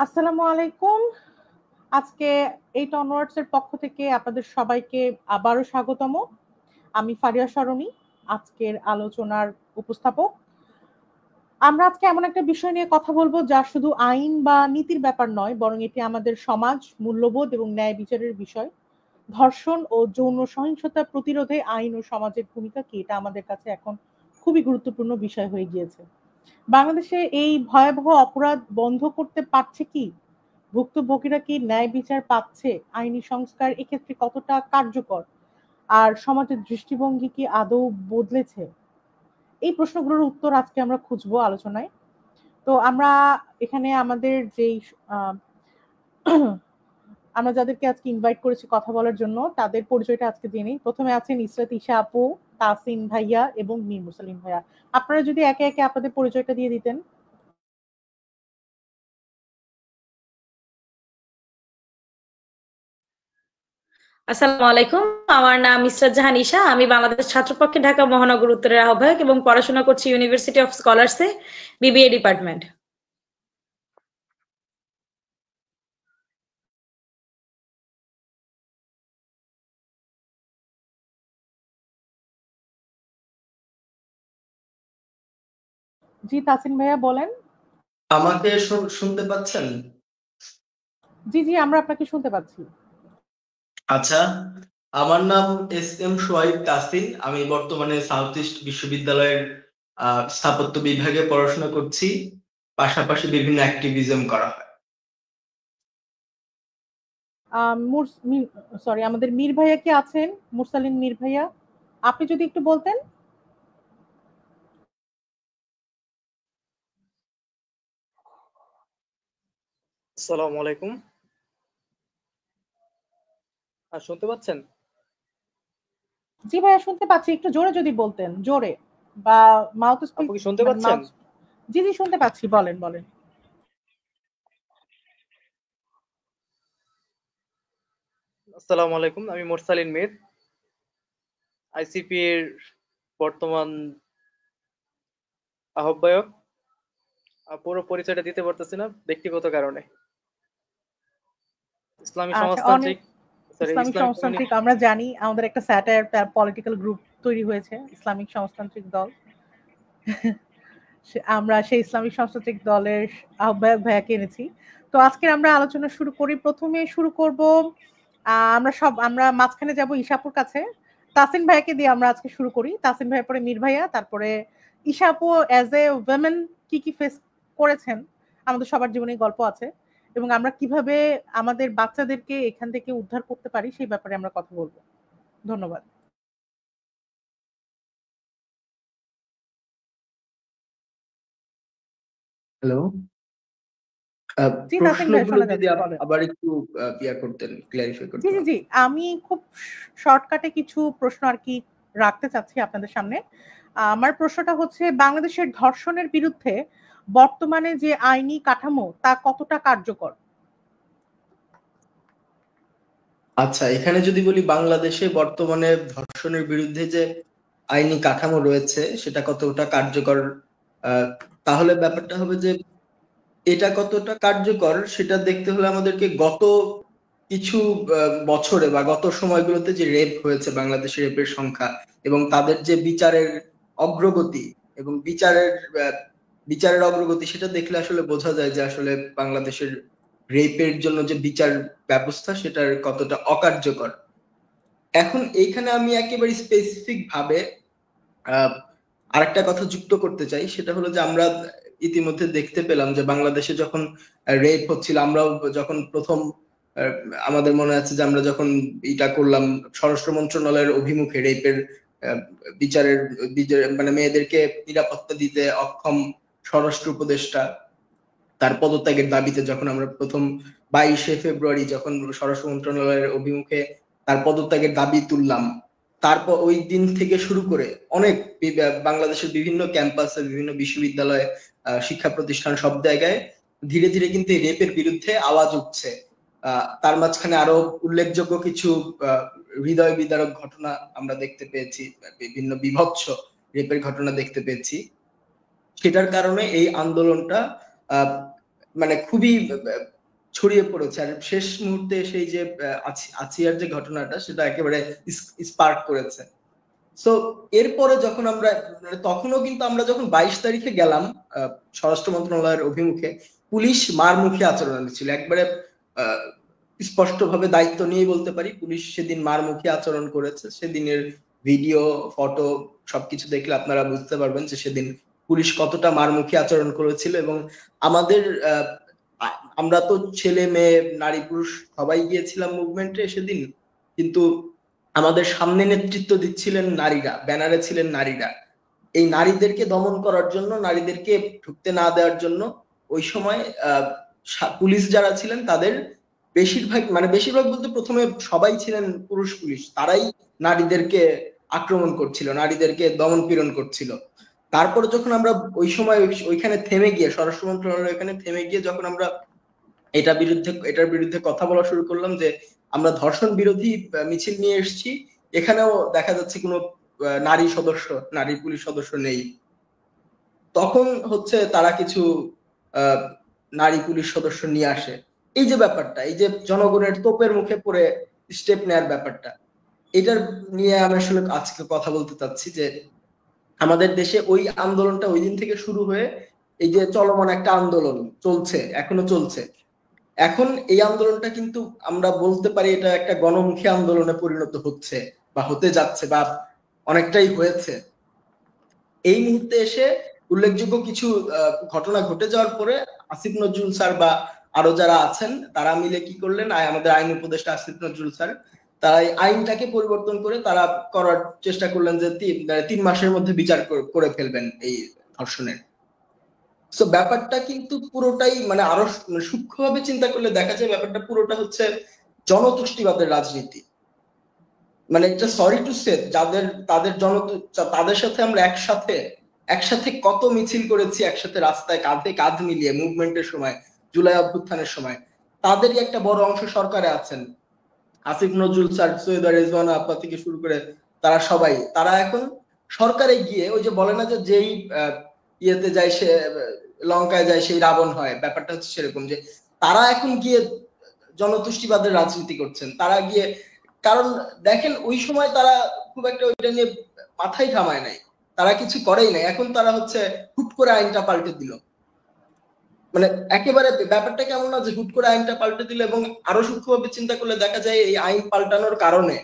আসসালামু আলাইকুম। আজকে 8 অনওয়ার্ডস এর পক্ষ থেকে আপনাদের সবাইকে আবারও স্বাগতম। আমি ফারিয়া সরণি, আজকের আলোচনার উপস্থাপক। আমরা আজকে এমন একটা বিষয় নিয়ে কথা বলবো যা শুধু আইন বা নীতির ব্যাপার নয়, বরং এটি আমাদের সমাজ, মূল্যবোধ এবং ন্যায় বিচারের বিষয়। ধর্ষণ ও যৌন সহিংসতা প্রতিরোধে আইন ও সমাজের ভূমিকা কি, এটা আমাদের কাছে এখন খুবই গুরুত্বপূর্ণ বিষয় হয়ে গিয়েছে। বাংলাদেশে এই ভয়াবহ অপরাধ বন্ধ করতে পারছে কি? ভুক্তভোগীরা কি ন্যায় বিচার পাচ্ছে? আইনি সংস্কার এক্ষেত্রে কতটা কার্যকর? আর সমাজের দৃষ্টিভঙ্গি কি আদৌ বদলেছে? এই প্রশ্নগুলোর উত্তর আজকে আমরা খুঁজবো আলোচনায়। তো আমরা এখানে আমাদের যেই আহ, আমরা যাদেরকে আজকে ইনভাইট করেছি কথা বলার জন্য, তাদের পরিচয়টা আজকে দিয়ে নিই। প্রথমে আছেন ইসরাত ঈশা আপু, তাসিন ভাইয়া এবং মীর মুসলিম ভাইয়া। আপনারা যদি একে একে আপনাদের পরিচয়টা দিয়ে দিতেন। আসসালামু আলাইকুম। আমার নাম ইসরাত জাহান ঈশা। আমি বাংলাদেশ ছাত্রপক্ষে ঢাকা মহানগর উত্তরের আহ্বায়ক এবং পড়াশোনা করছি ইউনিভার্সিটি অফ স্কলার্সে, বিবিএ ডিপার্টমেন্ট। জি তাসিন ভাইয়া বলেন। আমাকে শুনতে পাচ্ছেন? জি জি, আমরা আপনাকে শুনতে পাচ্ছি। আচ্ছা, আমার নাম এস এম সোহাইব তাসিন। আমি বর্তমানে সাউথ ইস্ট বিশ্ববিদ্যালয়ের স্থাপত্য বিভাগে পড়াশোনা করছি, পাশাপাশি বিভিন্ন অ্যাক্টিভিজম করা হয়। সরি, আমাদের মীর ভাইয়া কি আছেন? মুরসালিন মীর ভাইয়া, আপনি যদি একটু বলতেন। আসসালামু আলাইকুম। শুনতে পাচ্ছেন? জি ভাইয়া শুনতে পাচ্ছি, একটু জোরে যদি বলতেন, জোরে, বা মাউথ স্পিক। আপু কি শুনতে পাচ্ছেন? জি জি শুনতে পাচ্ছি, বলেন বলেন। আসসালামু আলাইকুম, আমি মুরসালিন মীর, আইসিপি এর বর্তমান আহ্বায়ক। পুরো পরিচয়টা দিতে পারতেছি না ব্যক্তিগত কারণে। ইসলামী আচ্ছা, সমাজতান্ত্রিক ইসলামিক সমাজতান্ত্রিক, আমরা জানি আমাদের একটা স্যাটায়ার পলিটিক্যাল গ্রুপ তৈরি হয়েছে, ইসলামিক সমাজতান্ত্রিক দল। আমরা সেই ইসলামিক সমাজতান্ত্রিক দলের আহ্বায়ক ভাইয়াকে এনেছি। তো আজকে আমরা আলোচনা শুরু করি। প্রথমে শুরু করব, আমরা মাঝখানে যাব ঈশাপুর কাছে। তাসিন ভাইয়াকে দিয়ে আমরা আজকে শুরু করি। তাসিন ভাইয়ের পরে মীর ভাইয়া, তারপরে ঈশাপু অ্যাজ এ ওমেন কি কি ফেস করেছেন, আমাদের সবার জীবনে গল্প আছে, এবং আমরা কিভাবে আমাদের বাচ্চাদেরকে এখান থেকে উদ্ধার করতে পারি সেই ব্যাপারে আমরা কথা বলবো। ধন্যবাদ। হ্যালো, জি তাসিন ভাই, প্রশ্নগুলো শোনা যদি যাচ্ছে, বলেন। আবার একটু করতেন, ক্লারিফাই জি করতেন। জি জি, আমি খুব শর্টকাটে কিছু প্রশ্ন আর কি রাখতে চাচ্ছি আপনাদের সামনে। আমার প্রশ্নটা হচ্ছে, বাংলাদেশের ধর্ষণের বিরুদ্ধে বর্তমানে যে আইনি কাঠামো তা কতটা কার্যকর? আচ্ছা, এখানে যদি বলি বাংলাদেশে বর্তমানে ধর্ষণের বিরুদ্ধে যে আইনি কাঠামো রয়েছে সেটা কতটা কার্যকর, তাহলে ব্যাপারটা হবে যে এটা কতটা কার্যকর সেটা দেখতে হলে আমাদেরকে গত কিছু বছরে বা গত সময়গুলোতে যে রেপ হয়েছে, বাংলাদেশে রেপের সংখ্যা এবং তাদের যে বিচারের অগ্রগতি এবং বিচারের অগ্রগতি, সেটা দেখলে আসলে বোঝা যায় যে আসলে বাংলাদেশের রেপের জন্য যে বিচার ব্যবস্থা সেটার কতটা অকার্যকর। এখন এইখানে আমি একেবারে স্পেসিফিক ভাবে আহ আরেকটা কথা যুক্ত করতে চাই, সেটা হলো যে আমরা ইতিমধ্যে দেখতে পেলাম যে বাংলাদেশে যখন রেপ হচ্ছিল, আমরাও যখন প্রথম আহ, আমাদের মনে আছে যে আমরা যখন এটা করলাম স্বরাষ্ট্র মন্ত্রণালয়ের অভিমুখে রেপের মানে মেয়েদেরকে নিরাপত্তা দিতে অক্ষম স্বরাষ্ট্র উপদেষ্টা, তার পদত্যাগের দাবিতে যখন আমরা প্রথম 22শে ফেব্রুয়ারি যখন স্বরাষ্ট্র মন্ত্রণালয়ের অভিমুখে তার পদত্যাগের দাবি তুললাম, তারপর ওই দিন থেকে শুরু করে অনেক বাংলাদেশের বিভিন্ন ক্যাম্পাসে, বিভিন্ন বিশ্ববিদ্যালয়ে, শিক্ষা প্রতিষ্ঠান, সব জায়গায় ধীরে ধীরে কিন্তু এই রেপের বিরুদ্ধে আওয়াজ উঠছে। তার মাঝখানে আরো উল্লেখযোগ্য কিছু হৃদয় বিদারক ঘটনা আমরা দেখতে পেয়েছি, বিভিন্ন বিভৎস রেপের ঘটনা দেখতে পেয়েছি। সেটার কারণে এই আন্দোলনটা মানে খুবই ছড়িয়ে পড়েছে। আর শেষ মুহূর্তে সেই যে আছিয়ার যে ঘটনাটা সেটা একেবারে স্পার্ক করেছে। সো এরপরে যখন আমরা তখনও কিন্তু আমরা যখন 22 তারিখে গেলাম স্বরাষ্ট্র মন্ত্রণালয়ের অভিমুখে, পুলিশ মারমুখী আচরণ ছিল একবারে স্পষ্টভাবে দায়িত্ব নিয়ে বলতে পারি পুলিশ সেদিন মারমুখী আচরণ করেছে। সেদিনের ভিডিও ফটো সবকিছু দেখলে আপনারা বুঝতে পারবেন যে সেদিন পুলিশ কতটা মারমুখী আচরণ করেছিল। এবং আমাদের আমরা তো ছেলে মেয়ে নারী পুরুষ সবাই গিয়েছিলাম মুভমেন্টে সেদিন, কিন্তু আমাদের সামনে নেতৃত্ব দিচ্ছিলেন নারীরা, ব্যানারে ছিলেন নারীরা। এই নারীদেরকে দমন করার জন্য, নারীদেরকে ঢুকতে না দেওয়ার জন্য ওই সময় পুলিশ যারা ছিলেন তাদের বেশিরভাগ বলতে প্রথমে সবাই ছিলেন পুরুষ পুলিশ, তারাই নারীদেরকে আক্রমণ করছিল, নারীদেরকে দমন পীড়ন করছিল। তারপরে যখন আমরা ওই সময় ওইখানে থেমে গিয়ে, স্বরাষ্ট্র মন্ত্রণালয় এখানে থেমে গিয়ে যখন আমরা এটার বিরুদ্ধে কথা বলা শুরু করলাম যে আমরা ধর্ষণ বিরোধী মিছিল নিয়ে এসেছি, এখানেও দেখা যাচ্ছে কোনো নারী পুলিশ সদস্য নেই, তখন হচ্ছে তারা কিছু নারী পুলিশ সদস্য নিয়ে আসে। এই যে ব্যাপারটা, এই যে জনগণের তোপের মুখে পড়ে স্টেপ নেয়ার ব্যাপারটা, এটার নিয়ে আমি আসলে আজকে কথা বলতে চাচ্ছি যে আমাদের দেশে ওই আন্দোলনটা ওই দিন থেকে শুরু হয়ে এই যে চলমান একটা আন্দোলন চলছে, এখনো চলছে। এখন এই আন্দোলনটা কিন্তু আমরা বলতে পারি এটা একটা গণমুখী আন্দোলনে পরিণত হচ্ছে বা হতে যাচ্ছে বা অনেকটাই হয়েছে। এই মুহূর্তে এসে উল্লেখযোগ্য কিছু ঘটনা ঘটে যাওয়ার পরে আসিফ নজরুল স্যার বা আরো যারা আছেন তারা মিলে কি করলেন, আমাদের আইন উপদেষ্টা আসিফ নজরুল স্যার, তারা এই আইনটাকে পরিবর্তন করে তারা করার চেষ্টা করলেন যে 3 মাসের মধ্যে বিচার করে ফেলবেন এই ধর্ষণের। তো ব্যাপারটা কিন্তু পুরোটাই মানে আরো সূক্ষ্মভাবে চিন্তা করলে দেখা যায় ব্যাপারটা পুরোটা হচ্ছে জনতুষ্টিবাদের রাজনীতি। মানে এটা সরি টু সে তাদের সাথে আমরা একসাথে কত মিছিল করেছি, একসাথে রাস্তায় কাঁধে কাঁধ মিলিয়ে মুভমেন্টের সময়, জুলাই অভ্যুত্থানের সময়, তাদেরই একটা বড় অংশ সরকারে আছেন। আসিফ নজরুল স্যার, সৈয়দা রেজওয়ানা আপা থেকে শুরু করে তারা এখন সরকারে গিয়ে ওই যে বলে না যে যেই ইয়েতে যায় সে লঙ্কায় যায় সেই রাবণ হয়, ব্যাপারটা হচ্ছে সেরকম যে তারা এখন গিয়ে জনতুষ্টিবাদের রাজনীতি করছেন। তারা গিয়ে, কারণ দেখেন ওই সময় তারা খুব একটা ওইটা নিয়ে মাথায় ঘামায় নাই, তারা কিছু করেই নাই। এখন তারা হচ্ছে হুট করে আইনটা পাল্টে দিল, মানে একেবারে ব্যাপারটা কেমন না যে হুট করে আইনটা পাল্টে দিল। এবং আরো সূক্ষ্মভাবে চিন্তা করলে দেখা যায় এই আইন পাল্টানোর কারণে,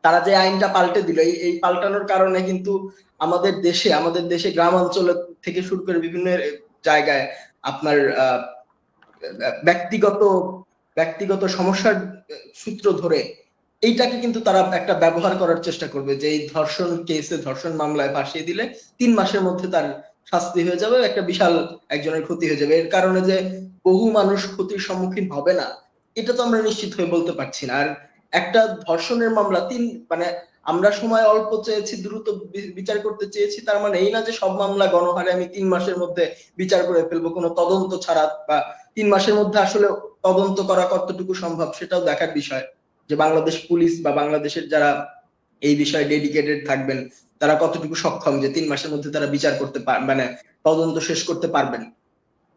তারা যে আইনটা পাল্টে দিল, এই পাল্টানোর কারণে কিন্তু আমাদের দেশে গ্রামাঞ্চল থেকে শুরু করে বিভিন্ন জায়গায় আপনার ব্যক্তিগত সমস্যার সূত্র ধরে এইটাকে কিন্তু তারা একটা ব্যবহার করার চেষ্টা করবে যে এই ধর্ষণ মামলায় ফাঁসিয়ে দিলে 3 মাসের মধ্যে তার শাস্তি হয়ে যাবে, একটা বিশাল একজনের ক্ষতি হয়ে যাবে। এর কারণে যে বহু মানুষ ক্ষতির সম্মুখীন হবে না, এটা তো আমরা নিশ্চিত হয়ে বলতে পারছি না। আর একটা ধর্ষণের মামলা মানে আমরা সময় অল্প চেয়েছি, দ্রুত বিচার করতে চেয়েছি, তার মানে এই না যে সব মামলা গণহারে আমি 3 মাসের মধ্যে বিচার করে ফেলবো কোনো তদন্ত ছাড়া, বা 3 মাসের মধ্যে আসলে তদন্ত করা কতটুকু সম্ভব সেটাও দেখার বিষয় যে বাংলাদেশ পুলিশ বা বাংলাদেশের যারা এই বিষয়ে ডেডিকেটেড থাকবেন তারা কতটুকু সক্ষম যে 3 মাসের মধ্যে তারা বিচার করতে মানে তদন্ত শেষ করতে পারবেন।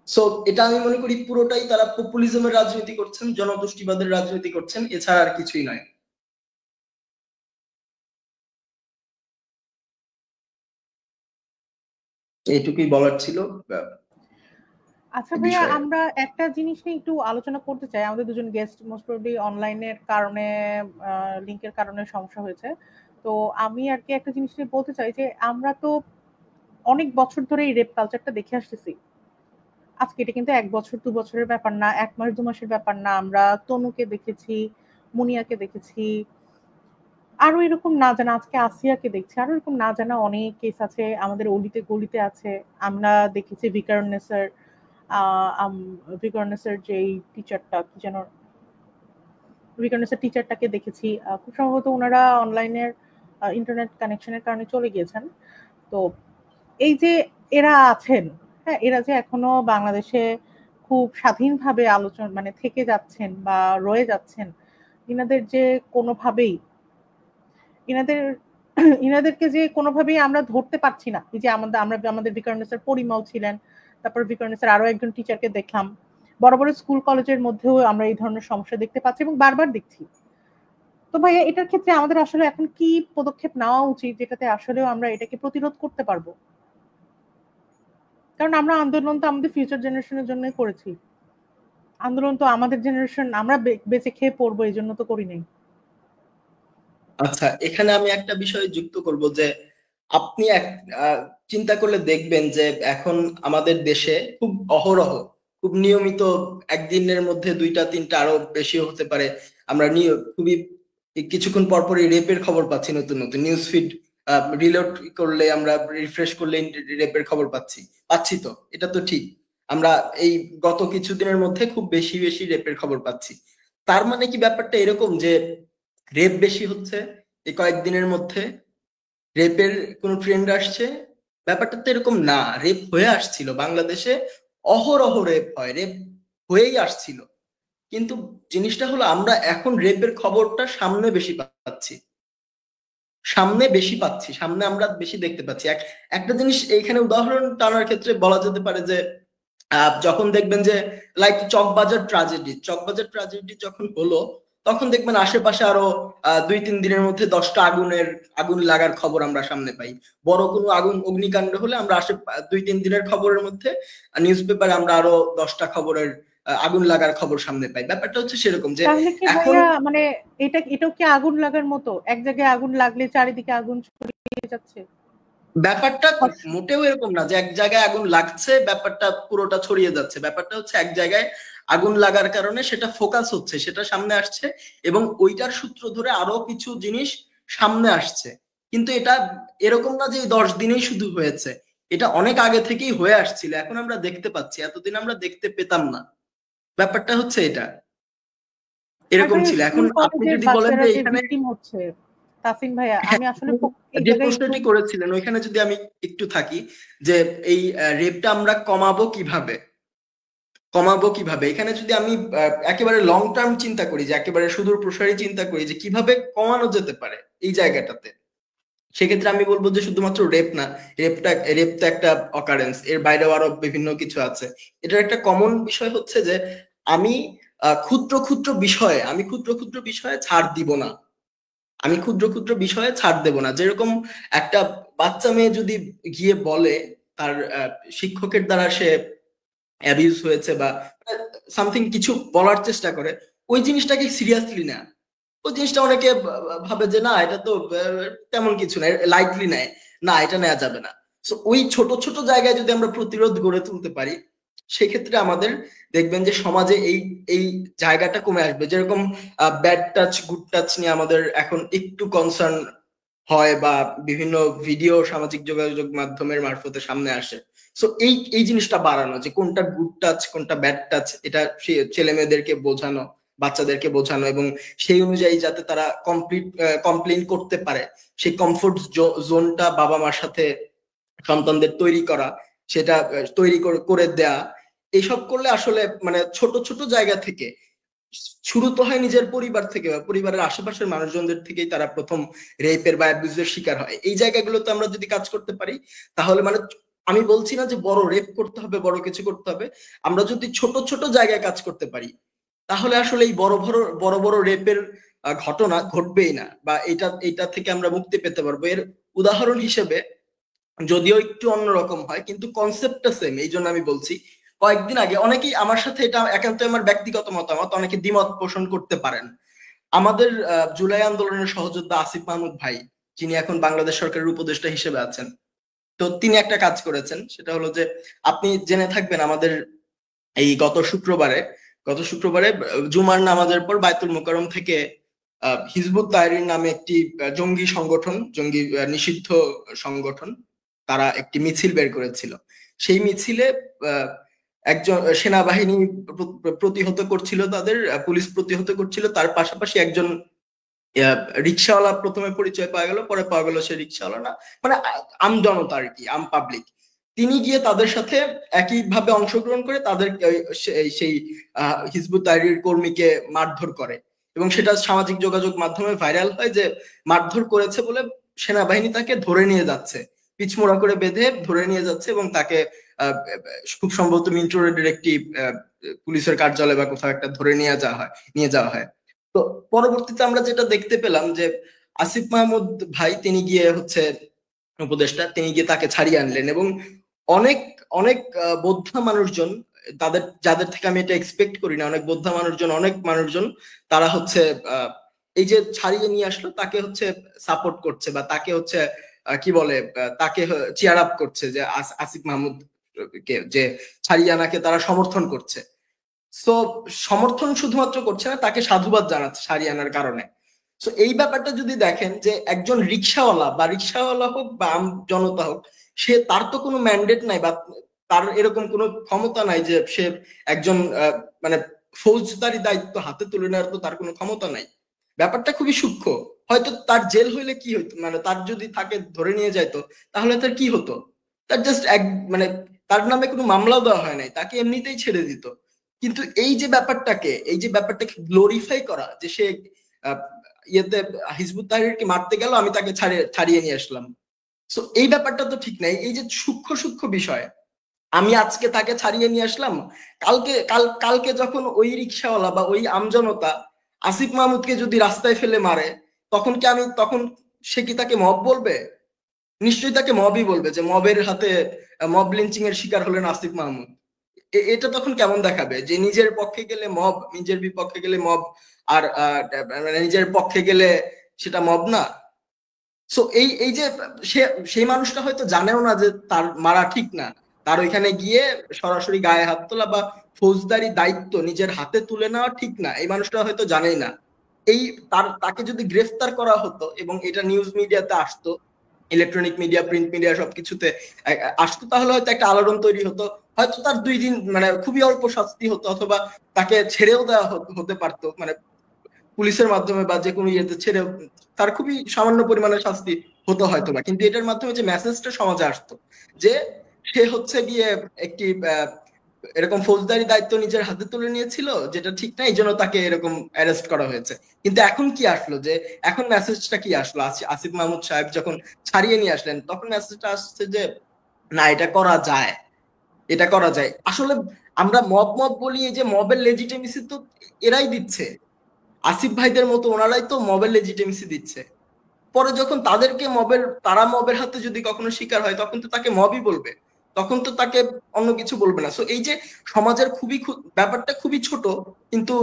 সো এটা আমি মনে করি পুরোটাই তারা পপুলিজমের রাজনীতি করছেন, জনতুষ্টিবাদের রাজনীতি করছেন, এছাড়া আর কিছুই নয়। এইটুকুই বলার ছিল। আচ্ছা ভাইয়া, আমরা একটা জিনিস নিয়ে একটু আলোচনা করতে চাই। আমাদের দুজন গেস্ট মোস্ট প্রবাবলি অনলাইনের কারণে, লিংকের কারণে সমস্যা হয়েছে। তো আমি আর কি একটা জিনিস নিয়ে বলতে চাই যে আমরা তো অনেক বছর ধরে এই রেপ কালচারটা দেখে আসতেছি। আজকে এটা কিন্তু 1 বছর 2 বছরের ব্যাপার না, 1 মাস 2 মাসের ব্যাপার না। আমরা তনুকে দেখেছি, মুনিয়াকে দেখেছি, আরো এরকম না জানা, আজকে আসিয়াকে দেখছি, আরো এরকম না জানা অনেক কেস আছে আমাদের অলিতে গলিতে আছে। আমরা দেখেছি ভিকারনেসের যে টিচারটা, কি যেন, ভিকারনেসের টিচারটাকে দেখেছি। খুব সম্ভবত ওনারা অনলাইনের ইন্টারনেট কানেকশনের কারণে চলে গিয়েছেন। তো এই যে এরা আছেন, হ্যাঁ, এরা যে এখনো বাংলাদেশে খুব স্বাধীনভাবে আলোচনা মানে থেকে যাচ্ছেন বা রয়ে যাচ্ছেন, ইনাদের যে কোনোভাবেই ইনাদেরকে যে কোনোভাবেই আমরা ধরতে পারছি না। এই যে আমাদের ভিকারনেসের পরিমল ছিলেন, তারপর ভিকারনেসের আরো একজন টিচারকে দেখলাম, বড় বড় স্কুল কলেজের মধ্যেও আমরা এই ধরনের সমস্যা দেখতে পাচ্ছি এবং বারবার দেখছি। তো ভাইয়া এটার ক্ষেত্রে আমাদের আসলে এখন কি পদক্ষেপ নেওয়া উচিত যেটাতে আসলেও আমরা এটাকে প্রতিরোধ করতে পারবো? কারণ আমরা আন্দোলন তো আমাদের ফিউচার জেনারেশনের জন্য করেছি, আন্দোলন তো আমাদের জেনারেশন আমরা বেঁচে খেয়ে পড়বো এই জন্য তো করি নাই। আচ্ছা, এখানে আমি একটা বিষয় যুক্ত করব যে আপনি চিন্তা করলে দেখবেন যে এখন আমাদের দেশে খুব অহরহ, খুব নিয়মিত একদিনের মধ্যে 2টা 3টা আরো বেশি হতে পারে, আমরা খুবই কিছুক্ষণ পর পরই রেপের খবর পাচ্ছি। নতুন নতুন নিউজ ফিড রিলোড করলে, আমরা রিফ্রেশ করলে রেপের খবর পাচ্ছি তো এটা তো ঠিক। আমরা এই গত কিছুদিনের মধ্যে খুব বেশি বেশি রেপের খবর পাচ্ছি। তার মানে কি ব্যাপারটা এরকম যে রেপ বেশি হচ্ছে এই কয়েকদিনের মধ্যে, রেপের কোন ট্রেন্ড আসছে? ব্যাপারটা তো এরকম না। রেপ হয়ে আসছিল বাংলাদেশে, অহরহ রেপ হয়, রেপ হয়েই আসছিল। কিন্তু জিনিসটা হলো আমরা এখন রেপের খবরটা সামনে বেশি পাচ্ছি, সামনে আমরা বেশি দেখতে পাচ্ছি। একটা জিনিস এইখানে উদাহরণ টানার ক্ষেত্রে বলা যেতে পারে যে যখন দেখবেন যে লাইক চকবাজার ট্রাজেডি যখন হলো, তখন দেখবেন আশেপাশে আরো 2-3 দিনের মধ্যে 10টা আগুন লাগার খবর আমরা সামনে পাই। বড় কোনো অগ্নিকাণ্ড হলে আমরা 2-3 দিনের খবরের মধ্যে নিউজ পেপারে আমরা আরো 10টা খবরের আগুন লাগার খবর সামনে পাই। ব্যাপারটা হচ্ছে সেরকম যে তাহলে কি এখন ভাইয়া মানে এটাও কি আগুন লাগার মতো? এক জায়গায় আগুন লাগলে চারিদিকে আগুন ছড়িয়ে যাচ্ছে? ব্যাপারটা মোটেও এরকম না যে এক জায়গায় আগুন লাগছে ব্যাপারটা পুরোটা ছড়িয়ে যাচ্ছে। ব্যাপারটা হচ্ছে এক জায়গায় আগুন লাগার কারণে সেটা ফোকাস হচ্ছে, সেটা সামনে আসছে এবং ওইটার সূত্র ধরে আরো কিছু জিনিস সামনে আসছে। কিন্তু এটা এরকম না যে 10 দিনেই শুধু হয়েছে, এটা অনেক আগে থেকেই হয়ে আসছিল, এখন আমরা দেখতে পাচ্ছি, এতদিন আমরা দেখতে পেতাম না। ব্যাপারটা হচ্ছে এটা এরকম ছিল। এখন আপনি যদি বলেন যে এখানে হচ্ছে তাসিম ভাইয়া, আমি আসলে যে প্রশ্নটি করেছিলেন ওইখানে যদি আমি একটু থাকি যে এই রেপটা আমরা কমাবো কিভাবে, এখানে যদি আমি একেবারে লং টার্ম চিন্তা করি, যে একেবারে সুদূর প্রসারী চিন্তা করি যে কিভাবে কমানো যেতে পারে এই জায়গাটাতে, সেক্ষেত্রে আমি বলবো যে শুধুমাত্র রেপ না, রেপ তো একটা অকারেন্স, এর বাইরেও আরো বিভিন্ন কিছু আছে। এটার একটা কমন বিষয় হচ্ছে যে আমি ক্ষুদ্র ক্ষুদ্র বিষয়ে ছাড় দিব না, আমি ক্ষুদ্র ক্ষুদ্র বিষয়ে ছাড় দেব না। যেরকম একটা বাচ্চা মেয়ে যদি গিয়ে বলে তার শিক্ষকের দ্বারা সে অ্যাবিউজ হয়েছে বা সামথিং কিছু বলার চেষ্টা করে, ওই জিনিসটাকে সিরিয়াসলি না, ওই জিনিসটা অনেকে ভাবে যে না এটা তো তেমন কিছু না, লাইটলি নেয়, না এটা নেওয়া যাবে না। সো ওই ছোট ছোট জায়গায় যদি আমরা প্রতিরোধ গড়ে তুলতে পারি, সেক্ষেত্রে আমাদের দেখবেন যে সমাজে এই এই জায়গাটা কমে আসবে। যেরকম ব্যাড টাচ গুড টাচ নিয়ে আমাদের এখন একটু কনসার্ন হয় বা বিভিন্ন ভিডিও সামাজিক যোগাযোগ মাধ্যমের মারফতে সামনে আসে। সো এই জিনিসটা বাড়ানো, যে কোনটা গুড টাচ কোনটা ব্যাড টাচ, এটা ছেলে মেয়েদেরকে বোঝানো, বাচ্চাদেরকে বোঝানো এবং সেই অনুযায়ী যাতে তারা কমপ্লেন করতে পারে, সেই কমফোর্ট জোনটা বাবা মার সাথে সন্তানদের তৈরি করা, সেটা তৈরি করে দেয়া। এইসব করলে আসলে মানে ছোট ছোট জায়গা থেকে শুরু তো হয় নিজের পরিবার থেকে বা পরিবারের আশেপাশের মানুষজনদের থেকেই তারা প্রথম রেপের বা অ্যাবিউজের শিকার হয়। এই জায়গাগুলোতে আমরা যদি কাজ করতে পারি, তাহলে মানে আমি বলছি না যে বড় রেপ করতে হবে, বড় কিছু করতে হবে, আমরা যদি ছোট ছোট জায়গায় কাজ করতে পারি, তাহলে আসলে এই বড় বড় রেপের ঘটনা ঘটবেই না, বা এটা থেকে আমরা মুক্তি পেতে পারবো। এর উদাহরণ হিসেবে, যদিও একটু অন্যরকম হয় কিন্তু কনসেপ্টটা সেম, এই জন্য আমি বলছি। কয়েকদিন আগে অনেকেই আমার সাথে, এটা একান্ত আমার ব্যক্তিগত মতামত, অনেকে দ্বিমত পোষণ করতে পারেন, আমাদের জুলাই আন্দোলনের সহযোদ্ধা আসিফ মাহমুদ ভাই, যিনি এখন বাংলাদেশ সরকারের উপদেষ্টা হিসেবে আছেন, তো তিনি একটা কাজ করেছেন, সেটা হলো যে আপনি জেনে থাকবেন আমাদের এই গত শুক্রবারে জুমার নামাজের পর বায়তুল মোকাররম থেকে হিজবুত তাহরীর নামে একটি জঙ্গি নিষিদ্ধ সংগঠন, তারা একটি মিছিল বের করেছিল। সেই মিছিলে একজন সেনাবাহিনী প্রতিহত করছিল, তাদের পুলিশ প্রতিহত করছিল, তার পাশাপাশি একজন রিক্সাওয়ালা প্রথমে পরিচয় পাওয়া গেল, পরে পাওয়া গেল সে রিক্সাওয়ালা না, মানে আম জনতা আর কি, আম পাবলিক। তিনি গিয়ে তাদের সাথে একইভাবে অংশগ্রহণ করে তাদের সেই হিজবুত তাহরীর কর্মীকে মারধর করে, এবং সেটা সামাজিক যোগাযোগ মাধ্যমে ভাইরাল হয় যে মারধর করেছে বলে সেনাবাহিনী তাকে ধরে নিয়ে যাচ্ছে, পিছমোড়া করে বেঁধে ধরে নিয়ে যাচ্ছে এবং তাকে খুব সম্ভবত মিন্টো রোডের একটি পুলিশের কার্যালয় বা কোথাও একটা ধরে নিয়ে যাওয়া হয়। তো পরবর্তীতে আমরা যেটা দেখতে পেলাম যে আসিফ মাহমুদ ভাই তিনি গিয়ে হচ্ছে উপদেষ্টা, তিনি গিয়ে তাকে ছাড়িয়ে আনলেন এবং অনেক অনেক বোদ্ধা মানুষজন, যাদের থেকে আমি এটা এক্সপেক্ট করি না, অনেক মানুষজন তারা হচ্ছে এই যে ছাড়িয়ে নিয়ে আসলো তাকে হচ্ছে সাপোর্ট করছে বা তাকে হচ্ছে কি বলে তাকে চিয়ার আপ করছে, যে আসিফ মাহমুদ কে যে ছাড়িয়ে আনাকে তারা সমর্থন করছে। সো সমর্থন শুধুমাত্র করছে না, তাকে সাধুবাদ জানাচ্ছে ছাড়িয়ে আনার কারণে। সো এই ব্যাপারটা যদি দেখেন যে একজন রিক্সাওয়ালা হোক বা আম জনতা হোক, তার তো কোনো ম্যান্ডেট নাই বা তার এরকম কোনো ক্ষমতা নাই যে সে একজন মানে ফৌজদারি দায়িত্ব হাতে তুলে নেওয়ার তো তার কোনো ক্ষমতা নাই। ব্যাপারটা খুবই সূক্ষ্ম। হয়তো তার জেল হইলে কি হইতো, মানে তার যদি তাকে ধরে নিয়ে যাইতো তাহলে তার কি হতো, তার জাস্ট মানে তার নামে কোনো মামলাও দেওয়া হয় নাই, তাকে এমনিতেই ছেড়ে দিত। কিন্তু এই যে ব্যাপারটাকে গ্লোরিফাই করা, যে সে ইয়েতে হিজবুত তাহরিরকে মারতে গেল, আমি তাকে ছাড়িয়ে নিয়ে আসলাম। সো এই ব্যাপারটা তো ঠিক নাই। এই যে সূক্ষ্ম বিষয়, আমি আজকে তাকে ছাড়িয়ে নিয়ে আসলাম, কালকে যখন ওই রিক্সাওয়ালা বা ওই আমজনতা আসিফ মাহমুদকে যদি রাস্তায় ফেলে মারে, তখন সে কি তাকে মব বলবে? নিশ্চয়ই তাকে মবই বলবে, যে মবের হাতে মব লিঞ্চিং এর শিকার হলেন আসিফ মাহমুদ। এটা তখন কেমন দেখাবে যে নিজের পক্ষে গেলে মব, নিজের বিপক্ষে গেলে মব, আর নিজের পক্ষে গেলে সেটা মব না। সো এই যে সেই মানুষটা হয়তো জানেও না যে তার মারা ঠিক না, তার ওইখানে গিয়ে সরাসরি গায়ে হাত তোলা বা ফৌজদারি দায়িত্ব নিজের হাতে তুলে নেওয়া ঠিক না, এই মানুষটা হয়তো জানেই না। তাকে যদি গ্রেফতার করা হতো এবং এটা নিউজ মিডিয়াতে আসতো, ইলেকট্রনিক মিডিয়া, প্রিন্ট মিডিয়া সবকিছুতে আসতো, তাহলে হয়তো একটা আলোড়ন তৈরি হতো, হয়তো তার 2 দিন মানে খুবই অল্প শাস্তি হতো, অথবা তাকে ছেড়েও দেওয়া হতে পারতো, মানে পুলিশের মাধ্যমে বা যে কোনো ইয়েতে ছেড়ে তার খুবই সামান্য পরিমাণের শাস্তি হতো হয়তো বা। কিন্তু এটার মাধ্যমে যে মেসেজটা সমাজে আসতো যে সে হচ্ছে গিয়ে একটি এরকম ফৌজদারি দায়িত্ব নিজের হাতে তুলে নিয়েছিল, যেটা ঠিক না, এই জন্য তাকে এরকম অ্যারেস্ট করা হয়েছে। কিন্তু এখন কি আসলো, যে এখন মেসেজটা কি আসলো, আসিফ মাহমুদ সাহেব যখন ছাড়িয়ে নিয়ে আসলেন তখন মেসেজটা আসছে যে না, এটা করা যায়। আসলে আমরা মব বলি, এই যে মবের লেজিটিমেসি তো এরাই দিচ্ছে, আসিফ ভাইদের মতো ওনারাই তো মবের লেজিটিমেসি দিচ্ছে। পরে যখন তারা মবের হাতে যদি কখনো শিকার হয়, তখন তো তাকে মবই বলবে, তখন তো তাকে অন্য কিছু বলবে না। সো এই যে সমাজের ব্যাপারটা খুবই ছোট, কিন্তু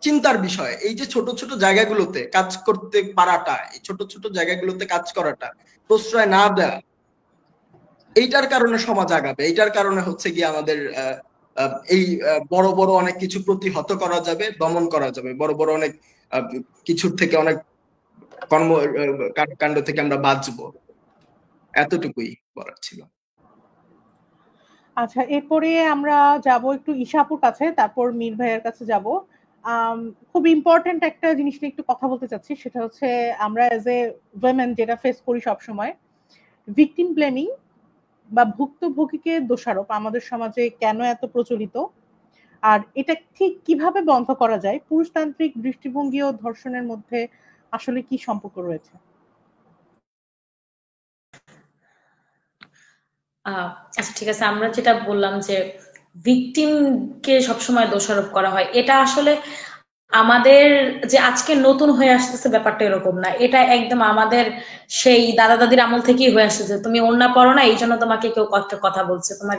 চিন্তার বিষয়। এই যে ছোট ছোট জায়গাগুলোতে কাজ করতে পারাটা, এই ছোট ছোট জায়গাগুলোতে কাজ করাটা, প্রশ্রয় না দেওয়া, এইটার কারণে সমাজ আগাবে। এইটার কারণে হচ্ছে কি আমাদের এই বড় বড় অনেক কিছু প্রতিহত করা যাবে, দমন করা যাবে, বড় বড় অনেক কিছুর থেকে, অনেক কাণ্ড থেকে আমরা বাঁচবো। এতটুকুই বলার ছিল। আচ্ছা, এরপরে আমরা যাব একটু ঈশাপুর কাছে, তারপর মীর ভাইয়ের কাছে যাব। খুব ইম্পর্টেন্ট একটা জিনিস নিয়ে একটু কথা বলতে চাচ্ছি, সেটা হচ্ছে আমরা এজ এ ওয়েমেন যেটা ফেস করি সবসময়, ভিকটিম ব্লেমিং বা ভুক্তভোগীকে দোষারোপ আমাদের সমাজে কেন এত প্রচলিত, আর এটা ঠিক কিভাবে বন্ধ করা যায়? পুরুষতান্ত্রিক দৃষ্টিভঙ্গি ও ধর্ষণের মধ্যে আসলে কি সম্পর্ক রয়েছে? আচ্ছা, ঠিক আছে। আমরা যেটা বললাম যে ভিকটিমকে সবসময় দোষারোপ করা হয়, এটা আসলে আমাদের যে আজকে নতুন হয়ে আসতেছে ব্যাপারটা এরকম না। এটা একদম আমাদের সেই দাদা দাদির আমল থেকেই হয়ে আসছে, যে তুমি ওড়না পরো না, এই জন্য তোমাকে কেউ কথা বলছে, তোমার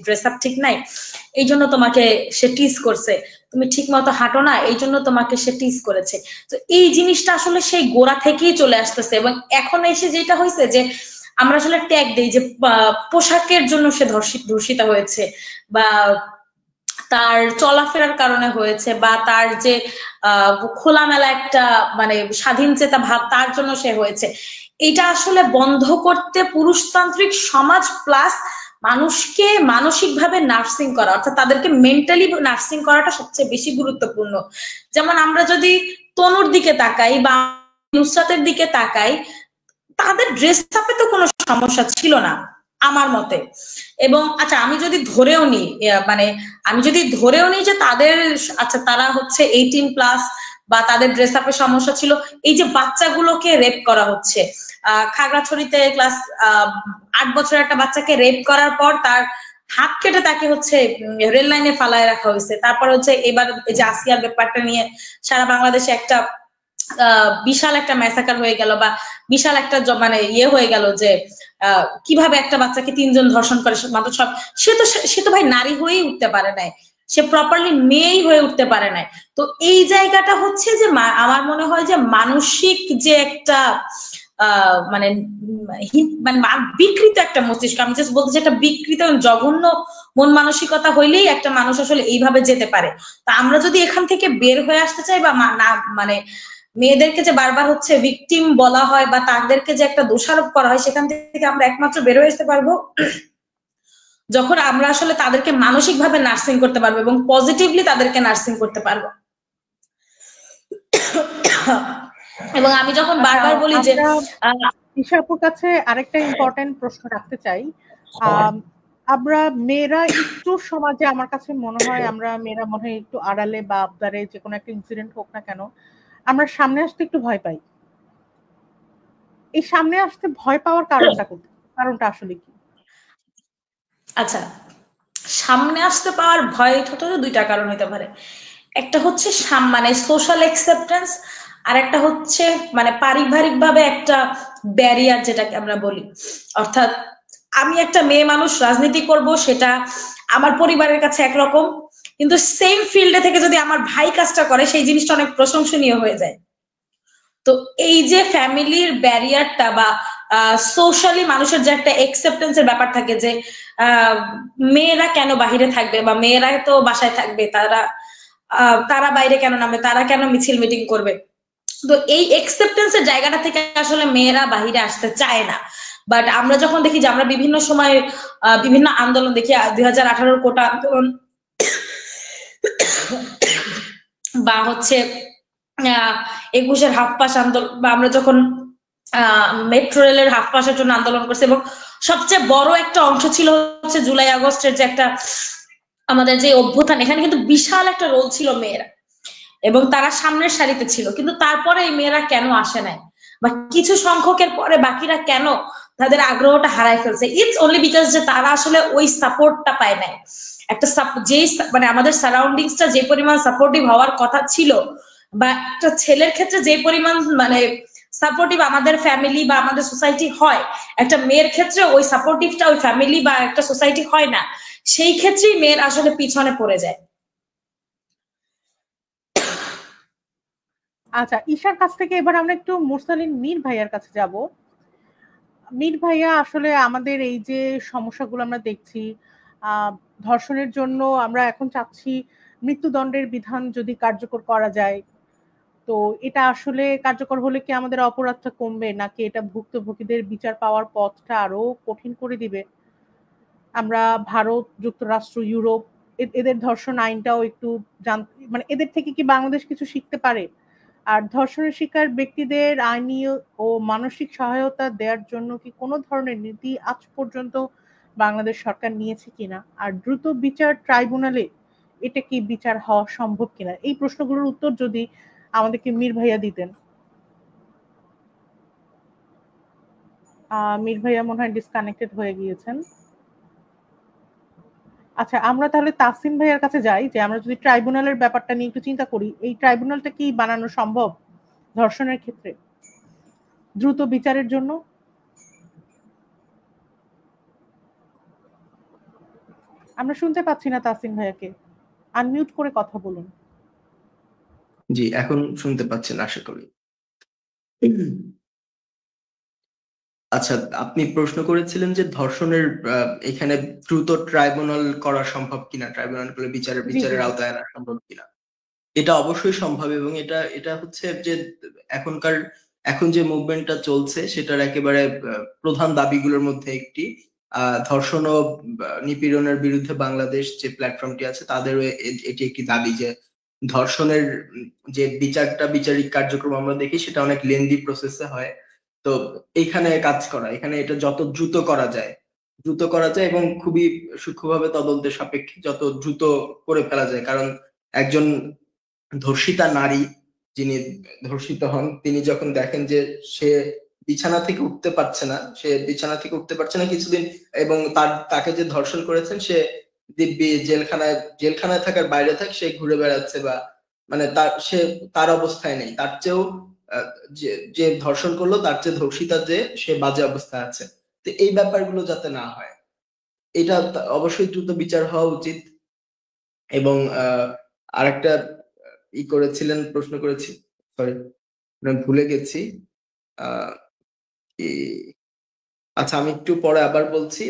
ড্রেস আপ ঠিক নাই এই জন্য তোমাকে সে টিজ করছে, তুমি ঠিক মতো হাঁটো না এই জন্য তোমাকে সে টিজ করেছে। তো এই জিনিসটা আসলে সেই গোড়া থেকেই চলে আসতেছে, এবং এখন এসে যেটা হয়েছে যে আমরা আসলে ট্যাগ দিই যে পোশাকের জন্য সে ধর্ষিতা হয়েছে, বা তার চলাফেরার কারণে হয়েছে, বা তার যে খোলামেলা একটা মানে স্বাধীন চেতা ভাব তার জন্য সে হয়েছে। এটা আসলে বন্ধ করতে পুরুষতান্ত্রিক সমাজ প্লাস মানুষকে মানসিকভাবে নার্সিং করা, অর্থাৎ তাদেরকে মেন্টালি নার্সিং করাটা সবচেয়ে বেশি গুরুত্বপূর্ণ। যেমন আমরা যদি তনুর দিকে তাকাই বা নুসরাতের দিকে তাকাই, তাদের ড্রেস আপে তো কোনো সমস্যা ছিল না আমার মতে। এবং আচ্ছা, আমি যদি ধরেও নিই যে তাদের, আচ্ছা তারা হচ্ছে 18+ বা তাদের ড্রেস আপে সমস্যা ছিল, এই যে বাচ্চাগুলোকে রেপ করা হচ্ছে, খাগড়াছড়িতে ক্লাস 8 বছরের একটা বাচ্চাকে রেপ করার পর তার হাত কেটে তাকে হচ্ছে রেল লাইনে ফালায় রাখা হয়েছে। তারপর হচ্ছে এবার এই যে আসিয়ার ব্যাপারটা নিয়ে সারা বাংলাদেশে একটা বিশাল একটা ম্যাসাকার হয়ে গেল, বা বিশাল একটা মানে ইয়ে হয়ে গেল যে কিভাবে একটা বাচ্চাকে 3 জন ধর্ষণ করে মাত্র সব। সে তো ভাই নারী হয়েই উঠতে পারে নাই, সে প্রপারলি মেয়েই হয়ে উঠতে পারে নাই। তো এই জায়গাটা হচ্ছে যে আমার মনে হয় যে মানসিক যে একটা মানে বিকৃত একটা মস্তিষ্ক, আমি জাস্ট বলতে চাই একটা বিকৃত জঘন্য মন মানসিকতা হইলেই একটা মানুষ আসলে এইভাবে যেতে পারে। তা আমরা যদি এখান থেকে বের হয়ে আসতে চাই, বা মানে মেয়েদেরকে যে বারবার হচ্ছে ভিকটিম বলা হয় বা তাদেরকে যে একটা দোষারোপ করা হয়, সেখান থেকে আমরা একমাত্র বের হয়ে আসতে পারবো যখন আমরা আসলে তাদেরকে মানসিকভাবে নার্সিং করতে পারবো এবং পজিটিভলি তাদেরকে নার্সিং করতে পারবো। এবং আমি যখন বারবার বলি যে ঈশাপুর কাছে আরেকটা ইম্পর্টেন্ট প্রশ্ন রাখতে চাই, আমরা মেয়েরা একটু সমাজে আমার কাছে মনে হয় আমরা মেয়েরা মনে হয় একটু আড়ালে বা আবদারে যে কোনো একটা ইনসিডেন্ট হোক না কেন আমরা সামনে আসতে একটু ভয় পাই। এই সামনে আসতে ভয় পাওয়ার কারণটা আসলে কি? আচ্ছা, সামনে আসতে পাওয়ার ভয় তো দুইটা কারণ হতে পারে। একটা হচ্ছে মানে সোশ্যাল অ্যাকসেপ্টেন্স, আর একটা হচ্ছে মানে পারিবারিকভাবে একটা ব্যারিয়ার যেটাকে আমরা বলি। অর্থাৎ আমি একটা মেয়ে মানুষ রাজনীতি করব, সেটা আমার পরিবারের কাছে একরকম, কিন্তু সেম ফিল্ডে থেকে যদি আমার ভাই কাজটা করে সেই জিনিসটা অনেক প্রশংসনীয় হয়ে যায়। তো এই যে ফ্যামিলির ব্যারিয়ারটা বা সোশ্যালি মানুষের যে একটা অ্যাকসেপ্টেন্সের ব্যাপার থাকে যে মেয়েরা কেন বাহিরে থাকবে, বা মেয়েরা তো বাসায় থাকবে, তারা বাইরে কেন নামবে, তারা কেন মিছিল মিটিং করবে। তো এই অ্যাকসেপ্টেন্সের জায়গাটা থেকে আসলে মেয়েরা বাহিরে আসতে চায় না। বাট আমরা যখন দেখি যে আমরা বিভিন্ন সময় বিভিন্ন আন্দোলন দেখি, 2018 কোটা আন্দোলন বা হচ্ছে 21 হাফ পাস আন্দোলন, বা আমরা যখন মেট্রো রেলের হাফ পাসের জন্য আন্দোলন করছি, এবং সবচেয়ে বড় একটা অংশ ছিল হচ্ছে জুলাই আগস্টের যে একটা আমাদের যে অভ্যুত্থান, এখানে কিন্তু বিশাল একটা রোল ছিল মেয়েরা, এবং তারা সামনের সারিতে ছিল। কিন্তু তারপরে এই মেয়েরা কেন আসে নাই, বা কিছু সংখ্যকের পরে বাকিরা কেন তাদের আগ্রহটা হারায় ফেলছে? ইটস অনলি বিকজ যে তারা আসলে ওই সাপোর্টটা পায় নাই। একটা যেই মানে আমাদের সারাউন্ডিংসটা যে পরিমাণ সাপোর্টিভ হওয়ার কথা ছিল, বা একটা ছেলের ক্ষেত্রে যে পরিমাণ মানে সাপোর্টিভ আমাদের ফ্যামিলি বা আমাদের সোসাইটি হয়, একটা মেয়ের ক্ষেত্রে ওই সাপোর্টিভটা ওই ফ্যামিলি বা একটা সোসাইটি হয় না। সেই ক্ষেত্রেই মেয়ের আসলে পিছনে পড়ে যায়। আচ্ছা, ঈশার কাছ থেকে এবার আমরা একটু মুরসালিন মীর ভাইয়ার কাছে যাব। মীর ভাইয়া, আসলে আমাদের এই যে সমস্যাগুলো আমরা দেখছি, ধর্ষণের জন্য আমরা এখন চাচ্ছি মৃত্যুদণ্ডের বিধান যদি কার্যকর করা যায়, তো এটা আসলে কার্যকর হলে কি আমাদের অপরাধটা কমবে, নাকি এটা ভুক্তভোগীদের বিচার পাওয়ার পথটা আরো কঠিন করে দিবে? আমরা ভারত, যুক্তরাষ্ট্র, ইউরোপ এদের ধর্ষণ আইনটাও একটু মানে এদের থেকে কি বাংলাদেশ কিছু শিখতে পারে? আর ধর্ষণের শিকার ব্যক্তিদের আইনি ও মানসিক সহায়তা দেওয়ার জন্য কি কোনো ধরনের নীতি আজ পর্যন্ত বাংলাদেশ সরকার নিয়েছে কিনা? আর দ্রুত বিচার ট্রাইব্যুনালে এটা কি বিচার হওয়া সম্ভব কিনা? এই প্রশ্নগুলোর উত্তর যদি আমাদেরকে মীর ভাইয়া দিতেন। মীর ভাইয়া মনে হয় ডিসকানেক্টেড হয়ে গিয়েছেন। আচ্ছা, আমরা তাহলে তাসিম ভাইয়ার কাছে যাই, যে আমরা যদি ট্রাইব্যুনালের ব্যাপারটা নিয়ে একটু চিন্তা করি, এই ট্রাইব্যুনালটা কি বানানো সম্ভব ধর্ষণের ক্ষেত্রে দ্রুত বিচারের জন্য? আমরা শুনতে পাচ্ছি না তাসিম ভাইয়াকে, আনমিউট করে কথা বলুন। জি, এখন শুনতে পাচ্ছেন আশা করি। আচ্ছা, আপনি প্রশ্ন করেছিলেন যে ধর্ষণের এখানে দ্রুত ট্রাইব্যুনাল করা সম্ভব কিনা, ট্রাইব্যুনাল করে বিচারের আওতায় আনা সম্ভব কিনা। এটা অবশ্যই সম্ভব, এবং এটা হচ্ছে যে এখন যে মুভমেন্টটা চলছে সেটার একেবারে প্রধান দাবিগুলোর মধ্যে একটি। ধর্ষণ ও নিপীড়নের বিরুদ্ধে বাংলাদেশ যে প্ল্যাটফর্মটি আছে তাদেরও এটি একটি দাবি যে ধর্ষণের যে বিচারিক কার্যক্রম আমরা দেখি সেটা অনেক লেন্দি প্রসেসে হয়। তো এখানে কাজ করা, এখানে এটা যত দ্রুত করা যায় এবং খুবই সূক্ষ্মভাবে তদন্তের সাপেক্ষে যত দ্রুত করে ফেলা যায়। কারণ একজন ধর্ষিতা নারী যিনি ধর্ষিত হন, তিনি যখন দেখেন যে সে বিছানা থেকে উঠতে পারছে না, কিছুদিন, এবং তাকে যে ধর্ষণ করেছেন সে দিব্যি জেলখানায় থাকার বাইরে থাকে, সে ঘুরে বেড়াচ্ছে, বা মানে তার অবস্থায় নেই, তার চেয়েও যে ধর্ষণ করলো তার চেয়ে ধর্ষিতা যে সে বাজে অবস্থায় আছে। তো এই ব্যাপারগুলো যাতে না হয়, এটা অবশ্যই দ্রুত বিচার হওয়া উচিত। এবং আরেকটা প্রশ্ন করেছি, সরি ভুলে গেছি। আহ আচ্ছা, আমি একটু পরে আবার বলছি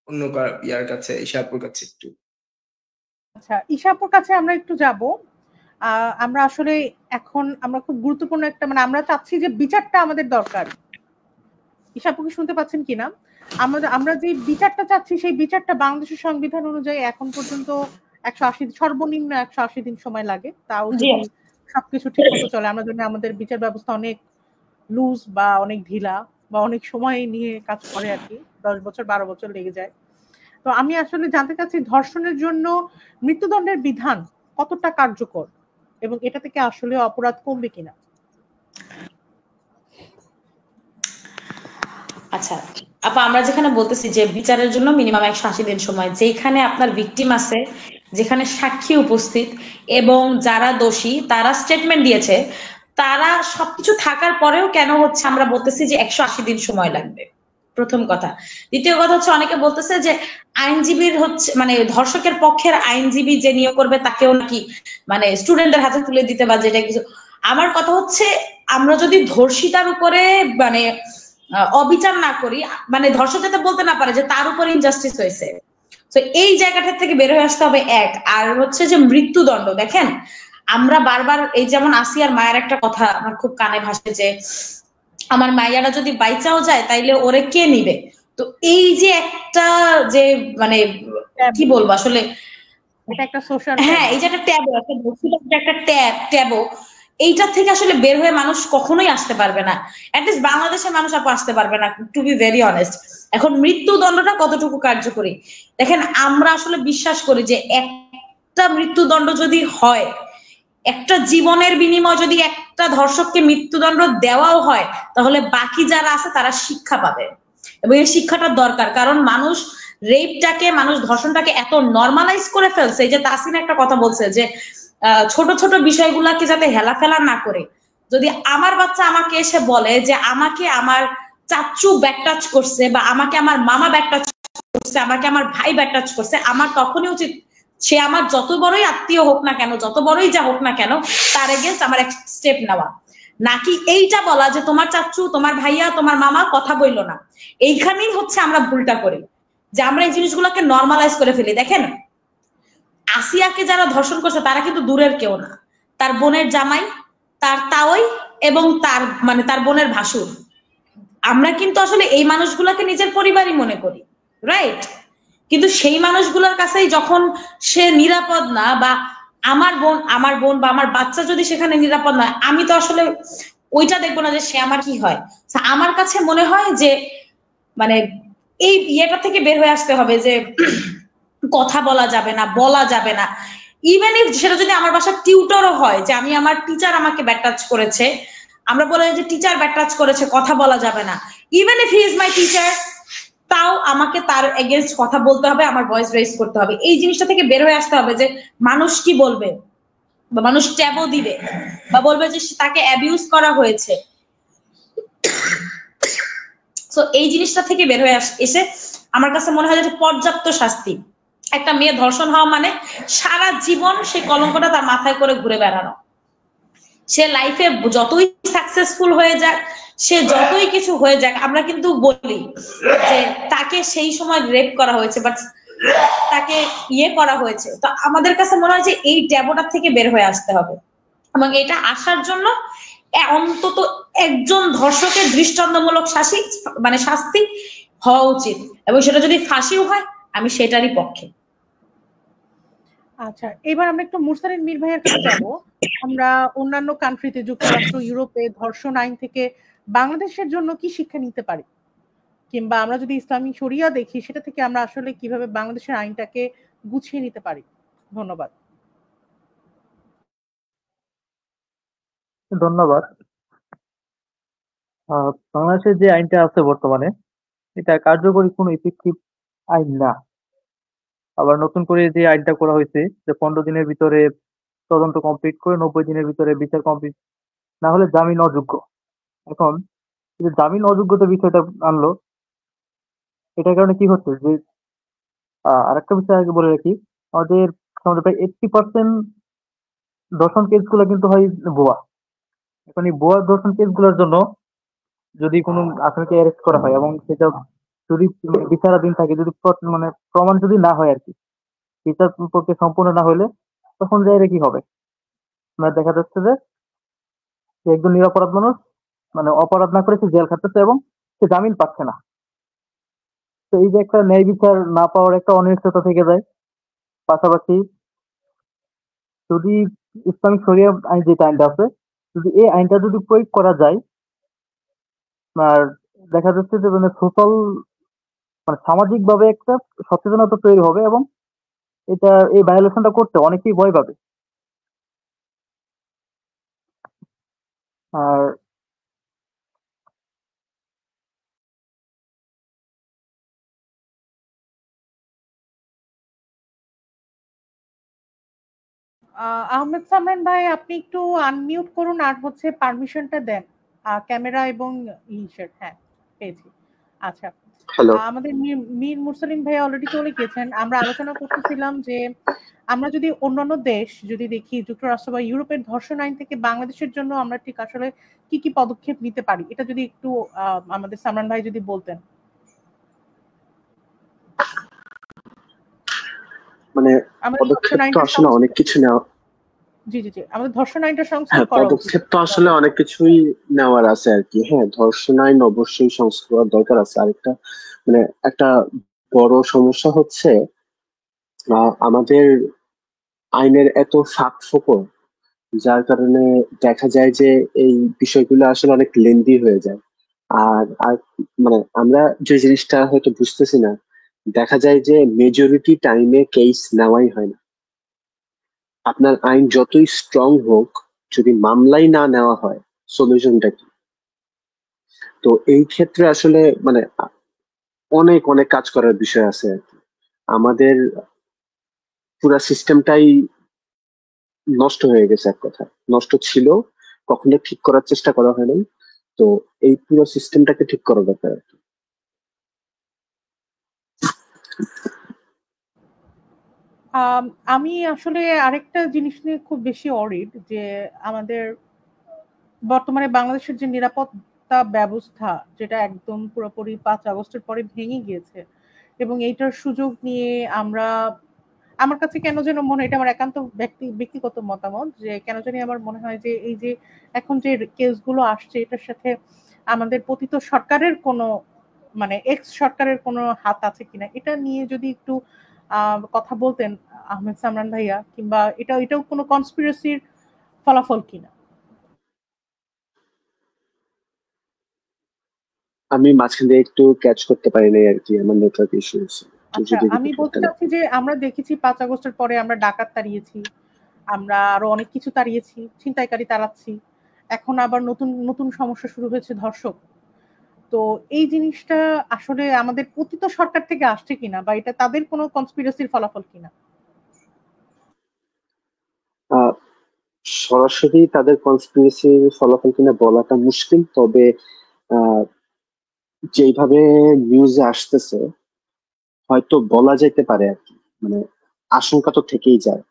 অন্য ইয়ার কাছে, ঈশাপুর কাছে একটু। আচ্ছা, ঈশাপুর কাছে আমরা একটু যাব। আমরা আসলে এখন আমরা খুব গুরুত্বপূর্ণ একটা মানে আমরা চাচ্ছি যে বিচারটা আমাদের দরকার। ঈশাপুকে শুনতে পাচ্ছেন কিনা? আমরা যে বিচারটা চাচ্ছি সেই বিচারটা বাংলাদেশের সংবিধান অনুযায়ী এখন পর্যন্ত 180 সর্বনিম্ন 180 দিন সময় লাগে, তাও যদি সবকিছু ঠিক মতো চলে। আমরা জানি আমাদের বিচার ব্যবস্থা অনেক লুজ বা অনেক ঢিলা বা অনেক সময় নিয়ে কাজ করে আর কি, 10 বছর 12 বছর লেগে যায়। তো আমি আসলে জানতে চাচ্ছি ধর্ষণের জন্য মৃত্যুদণ্ডের বিধান কতটা কার্যকর এবং এটা থেকে আসলে অপরাধ কমবে কিনা। আচ্ছা আপা, আমরা যেখানে বলতেছি যে বিচারের জন্য মিনিমাম 180 দিন সময়, যেখানে আপনার ভিকটিম আছে, যেখানে সাক্ষী উপস্থিত এবং যারা দোষী তারা স্টেটমেন্ট দিয়েছে, তারা সবকিছু থাকার পরেও কেন হচ্ছে আমরা বলতেছি যে 180 দিন সময় লাগবে, প্রথম কথা। দ্বিতীয় কথা হচ্ছে অনেকে বলতেছে যে আইনজীবীর হচ্ছে মানে ধর্ষকের পক্ষের আইনজীবী যে নিয়োগ করবে তাকেও নাকি মানে স্টুডেন্টদের হাতে তুলে দিতে বা যেটা কিছু। আমার কথা হচ্ছে আমরা যদি ধর্ষিতার উপরে মানে অবিচার না করি, মানে ধর্ষক যাতে বলতে না পারে যে তার উপর ইনজাস্টিস হয়েছে, তো এই জায়গাটা থেকে বের হয়ে আসতে হবে এক। আর হচ্ছে যে মৃত্যুদণ্ড, দেখেন আমরা বারবার এই যেমন আসিয়ার মায়ের একটা কথা আমার খুব কানে ভাসে যে আমার মাইয়ারা যদি বাইচাও যায় তাইলে ওরে কে নিবে। তো এই যে একটা যে মানে কি বলবো আসলে, এটা একটা সোশ্যাল হ্যাঁ এই যে একটা ট্যাবু, একটা ট্যাবু, এইটা থেকে আসলে বের হয়ে মানুষ কখনোই আসতে পারবে না, অ্যাটলিস্ট বাংলাদেশের মানুষ আপু আসতে পারবে না, টু বি ভেরি অনেস্ট। এখন মৃত্যুদণ্ডটা কতটুকু কার্যকরী, দেখেন আমরা আসলে বিশ্বাস করি যে একটা মৃত্যুদণ্ড যদি হয়, একটা জীবনের বিনিময়ে যদি একটা ধর্ষককে মৃত্যুদণ্ড দেওয়াও হয়, তাহলে বাকি যারা আছে তারা শিক্ষা পাবে, এবং এই শিক্ষাটা দরকার। কারণ মানুষ রেপটাকে, মানুষ ধর্ষণটাকে এত নর্মালাইজ করে ফেলছে। এই যে তাসিন একটা কথা বলছে যে ছোট ছোট বিষয়গুলাকে যাতে হেলাফেলা না করে, যদি আমার বাচ্চা আমাকে এসে বলে যে আমাকে আমার চাচু ব্যাকটাচ করছে বা আমাকে আমার মামা ব্যাকটাচ করছে, আমাকে আমার ভাই ব্যাকটাচ করছে, আমার তখনই উচিত সে আমার যত বড়ই আত্মীয় হোক না কেন, যত বড়ই যা হোক না কেন, তার এগেন্স্ট আমার এক স্টেপ নেওয়া, নাকি এইটা বলা যে তোমার চাচু, তোমার ভাইয়া, তোমার মামা কথা বইলো না। এইখানেই হচ্ছে আমরা ভুলটা করি, যে আমরা এই জিনিসগুলোকে নর্মালাইজ করে ফেলি। দেখেন আসিয়াকে যারা ধর্ষণ করছে তারা কিন্তু দূরের কেউ না, তার বোনের জামাই, তার তাওই, এবং তার মানে তার বোনের ভাসুর। আমরা কিন্তু আসলে এই মানুষগুলোকে নিজের পরিবারই মনে করি, রাইট? কিন্তু সেই মানুষগুলোর কাছেই যখন সে নিরাপদ না, বা আমার বোন বা আমার বাচ্চা যদি সেখানে নিরাপদ নয়, আমি তো আসলে ওইটা দেখবো না যে সে আমার কি হয়। আমার কাছে মনে হয় যে মানে এই ইয়েটা থেকে বের হয়ে আসতে হবে যে কথা বলা যাবে না, বলা যাবে না। ইভেন ইফ সেটা যদি আমার বাসার টিউটরও হয়, যে আমি আমার টিচার আমাকে ব্যাকটাচ করেছে, আমরা বলে যে টিচার ব্যাকটাচ করেছে, কথা বলা যাবে না। Even if he is my teacher, তাও আমাকে তার এগেইনস্ট কথা বলতে হবে, আমার ভয়েস রেজ করতে হবে। এই জিনিসটা থেকে বের হয়ে আসতে হবে যে মানুষ কি বলবে, বা মানুষ ট্যাবও দিবে, বা বলবে যে তাকে অ্যাবিউজ করা হয়েছে। তো এই জিনিসটা থেকে বের হয়ে এসে আমার কাছে মনে হয় যে পর্যাপ্ত শাস্তি। একটা মেয়ে ধর্ষণ হওয়া মানে সারা জীবন সেই কলঙ্কটা তার মাথায় করে ঘুরে বেড়ানো। সে লাইফে যতই সাকসেসফুল হয়ে যাক, সে যতই কিছু হয়ে যাক, আমরা কিন্তু বলি যে তাকে সেই সময় রেপ করা হয়েছে, বাট তাকে ইয়ে করা হয়েছে। তো আমাদের কাছে মনে হয় যে এই ট্যাবুটা থেকে বের হয়ে আসতে হবে, এবং এটা আসার জন্য অন্তত একজন ধর্ষকের দৃষ্টান্তমূলক শাস্তি হওয়া উচিত, এবং সেটা যদি ফাঁসিও হয় আমি সেটারই পক্ষে। আচ্ছা, এবার আমরা একটু মুরসালিন মীর ভাইয়ের কাছে যাব। আমরা অন্যান্য কান্ট্রিতে, যুক্তরাষ্ট্র, ইউরোপে ধর্ষণ আইন থেকে বাংলাদেশের জন্য কি শিক্ষা নিতে পারি, কিংবা আমরা যদি ইসলামী শরিয়া দেখি সেটা থেকে আমরা আসলে কিভাবে বাংলাদেশের আইনটাকে গুছিয়ে নিতে পারি। ধন্যবাদ। ধন্যবাদ। বাংলাদেশের যে আইনটা আছে বর্তমানে, এটা কার্যকরী কোনো ইফেক্টিভ আইন না। আবার নতুন করে যে আইনটা করা হয়েছে যে 15 দিনের ভিতরে তদন্ত কমপ্লিট করে 90 দিনের ভিতরে বিচার কমপ্লিট না হলে জামিন অযোগ্য। এখন এই যে জামিন অযোগ্যতা বিষয়টা আনলো, এটার কারণে কি হচ্ছে যে আরেকটা বিষয় আগে বলে রাখি, আমাদের সমাজে প্রায় 80% ধর্ষণ কেস গুলো কিন্তু হয় ভুয়া। এখন এই ভুয়া ধর্ষণ কেস গুলোর জন্য যদি কোনো আসামিকে অ্যারেস্ট করা হয় এবং সেটা যদি বিচারাধীন থাকে, যদি মানে প্রমাণ যদি না হয় আর কি, বিচার প্রক্রিয়া সম্পূর্ণ না হলে তখন যাই কি হবে, মানে দেখা যাচ্ছে যে সে একজন নিরপরাধ মানুষ, মানে অপরাধ না করে সে জেল খাটতেছে এবং সে জামিন পাচ্ছে না। তো এই যে একটা ন্যায় বিচার না পাওয়ার একটা অনিশ্চয়তা থেকে যায়। পাশাপাশি যদি ইসলামিক শরিয়া আইন যে আইনটা আছে, যদি এই আইনটা যদি প্রয়োগ করা যায়, আর দেখা যাচ্ছে যে মানে সোশ্যাল মানে সামাজিক ভাবে একটা সচেতনতা তৈরি হবে এবং এটা এই ভায়োলেশনটা করতে অনেকেই ভয় পাবে। আর আহমেদ সামরান ভাই, আপনি একটু আনমিউট করুন আর হচ্ছে পারমিশনটা দেন ক্যামেরা এবং ইসের। হ্যাঁ, পেয়েছি। আচ্ছা, হ্যালো। আমাদের মীর মুরসালিন ভাই অলরেডি চলে গেছেন। আমরা আলোচনা করতেছিলাম যে আমরা যদি অন্যান্য দেশ যদি দেখি, যুক্তরাষ্ট্র বা ইউরোপের ধর্ষণ আইন থেকে বাংলাদেশের জন্য আমরা ঠিক আসলে কি কি পদক্ষেপ নিতে পারি, এটা যদি একটু আমাদের সামরান ভাই যদি বলতেন। মানে আমাদের ধর্ষণ পদক্ষেপ তো আইনটা আসলে অনেক কিছু নেওয়া। জি জি জি, আমাদের ধর্ষণ আইনটা সংস্কার হ্যাঁ, করা উচিত। পদক্ষেপ তো আসলে অনেক কিছুই নেওয়ার আছে আর কি। হ্যাঁ, ধর্ষণ আইন অবশ্যই সংস্কার করার দরকার আছে। আরেকটা মানে একটা বড় সমস্যা হচ্ছে আমাদের আইনের এত ফাঁক ফোকর, যার কারণে দেখা যায় যে এই বিষয়গুলো আসলে অনেক লেন্দি হয়ে যায়। আর আর মানে আমরা যে জিনিসটা হয়তো বুঝতেছি না, দেখা যায় যে মেজরিটি টাইমে কেস নেওয়াই হয় না। আপনার আইন যতই স্ট্রং হোক, যদি মামলাই না নেওয়া হয়, সলিউশনটা কি? তো এই ক্ষেত্রে আসলে মানে অনেক অনেক কাজ করার বিষয় আছে আর কি। আমাদের পুরা সিস্টেমটাই নষ্ট হয়ে গেছে, এক কথা নষ্ট ছিল, কখনো ঠিক করার চেষ্টা করা হয়নি। তো এই পুরো সিস্টেমটাকে ঠিক করা দরকার আর কি। আমি আসলে আরেকটা জিনিস নিয়ে খুব বেশি অরিড যে আমাদের বর্তমানে বাংলাদেশের যে নিরাপত্তা ব্যবস্থা, যেটা একদম পুরোপুরি 5 আগস্টের পরে ভেঙে গিয়েছে, এবং এইটার সুযোগ নিয়ে আমরা, আমার কাছে কেন যেন মনে হয়, এটা আমার একান্ত ব্যক্তিগত মতামত, যে কেন জানি আমার মনে হয় যে এই যে এখন যে কেসগুলো আসছে, এটার সাথে আমাদের পতিত সরকারের কোনো মানে এক্স সরকারের কোনো হাত আছে কিনা, এটা নিয়ে যদি একটু কথা বলতেন আহমেদ সামরান ভাইয়া, কিংবা এটাও কোনো কনস্পিরেসির ফলাফল কিনা। আমি মাঝখান দিয়ে একটু ক্যাচ করতে পারি নাই আর কি, আমার নেটওয়ার্ক ইস্যু হচ্ছে। আচ্ছা, যদি আমি রিপিট বলতে করতে না। চাচ্ছি যে আমরা দেখেছি 5 আগস্টের পরে আমরা ডাকাত তাড়িয়েছি, আমরা আরো অনেক কিছু তাড়িয়েছি, ছিনতাইকারী তাড়াচ্ছি, এখন আবার নতুন নতুন সমস্যা শুরু হয়েছে, ধর্ষক। তো এই জিনিসটা আসলে আমাদের পতিত সরকার থেকে আসছে কিনা, বা এটা তাদের কোনো কনস্পিরেসির ফলাফল কিনা। আহ সরাসরি তাদের কনস্পিরেসির ফলাফল কিনা বলাটা মুশকিল, তবে আহ যেইভাবে নিউজে আসতেছে হয়তো বলা যেতে পারে আর কি। মানে আশঙ্কা তো থেকেই যায়,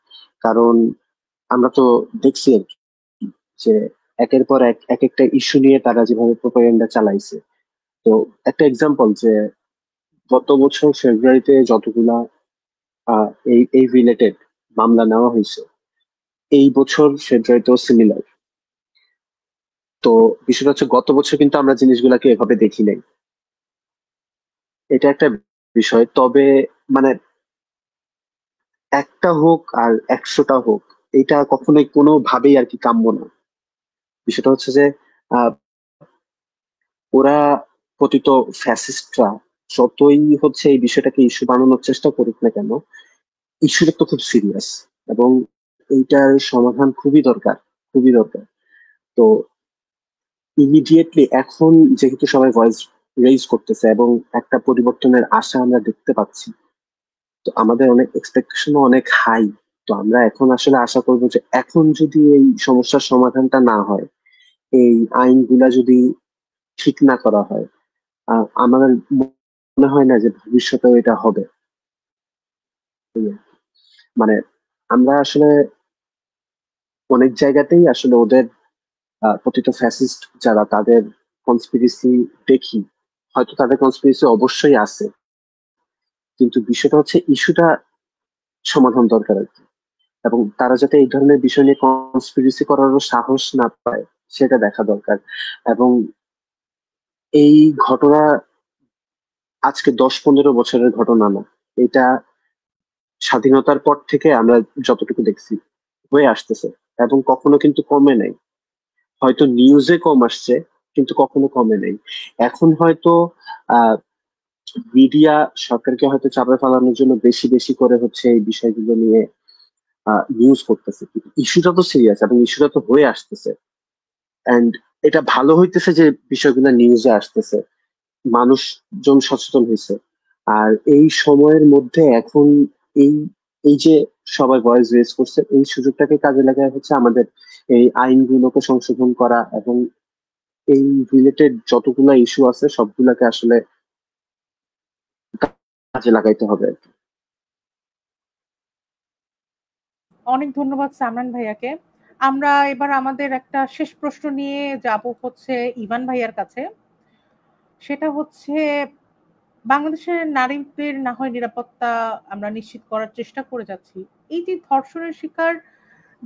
কারণ আমরা তো দেখছি আর কি যে একের পর এক এক একটা ইস্যু নিয়ে তারা যেভাবে প্রোপাগান্ডা চালাইছে। তো একটা এক্সাম্পল যে গত বছর ফেব্রুয়ারিতে যতগুলা এই এই রিলেটেড মামলা নেওয়া হয়েছে, এই বছর ফেব্রুয়ারিতেও সিমিলার। তো বিষয়টা হচ্ছে গত বছর কিন্তু আমরা জিনিসগুলাকে এভাবে দেখি নাই। এটা একটা বিষয়। তবে মানে একটা হোক আর 100টা হোক, এটা কখনোই কোনোভাবেই আর কি কাম্য না। বিষয়টা হচ্ছে যে আহ ওরা পতিত ফ্যাসিস্টরা যতই হচ্ছে এই বিষয়টাকে ইস্যু বানানোর চেষ্টা করুক না কেন, ইস্যুটা তো খুব সিরিয়াস এবং এইটার সমাধান খুবই দরকার, খুবই দরকার। তো ইমিডিয়েটলি এখন যেহেতু সবাই ভয়েস রেইজ করতেছে এবং একটা পরিবর্তনের আশা আমরা দেখতে পাচ্ছি, তো আমাদের অনেক এক্সপেকটেশনও অনেক হাই। তো আমরা এখন আসলে আশা করবো যে এখন যদি এই সমস্যার সমাধানটা না হয়, এই আইনগুলা যদি ঠিক না করা হয়, আমার মনে হয় না যে ভবিষ্যতেও এটা হবে। মানে আমরা আসলে অনেক জায়গাতেই আসলে ওদের প্রতিটা ফ্যাসিস্ট যারা, তাদের কনস্পিরেসি দেখি। হয়তো তাদের কনস্পিরেসি অবশ্যই আছে, কিন্তু বিষয়টা হচ্ছে ইস্যুটা সমাধান দরকার আর কি। এবং তারা যাতে এই ধরনের বিষয় নিয়ে কনস্পিরেসি করারও সাহস না পায়, সেটা দেখা দরকার। এবং এই ঘটনা আজকে 10-15 বছরের ঘটনা না, এটা স্বাধীনতার পর থেকে আমরা যতটুকু দেখছি হয়ে আসতেছে, এবং কখনো কিন্তু কমে নাই। হয়তো নিউজে কম আসছে, কিন্তু কখনো কমে নাই। এখন হয়তো আহ মিডিয়া সরকারকে হয়তো চাপে ফেলানোর জন্য বেশি বেশি করে হচ্ছে এই বিষয়গুলো নিয়ে নিউজ করতেছে, কিন্তু ইস্যুটা তো সিরিয়াস এবং ইস্যুটা তো হয়ে আসতেছে। এন্ড এটা ভালো হইতেছে যে বিষয়গুলো নিউজে আসতেছে, মানুষজন সচেতন হয়েছে। আর এই সময়ের মধ্যে এখন এই এই যে সবাই ভয়েস রেজ করছে, এই সুযোগটাকে কাজে লাগায় হচ্ছে আমাদের এই আইনগুলোকে সংশোধন করা এবং এই রিলেটেড যতগুলা ইস্যু আছে সবগুলাকে আসলে কাজে লাগাইতে হবে আর কি। অনেক ধন্যবাদ সামরান ভাইয়াকে। আমরা এবার আমাদের একটা শেষ প্রশ্ন নিয়ে যাব হচ্ছে ইভান ভাইয়ার কাছে। সেটা হচ্ছে, বাংলাদেশের নারীদের না হয় নিরাপত্তা আমরা নিশ্চিত করার চেষ্টা করে যাচ্ছি, এই যে ধর্ষণের শিকার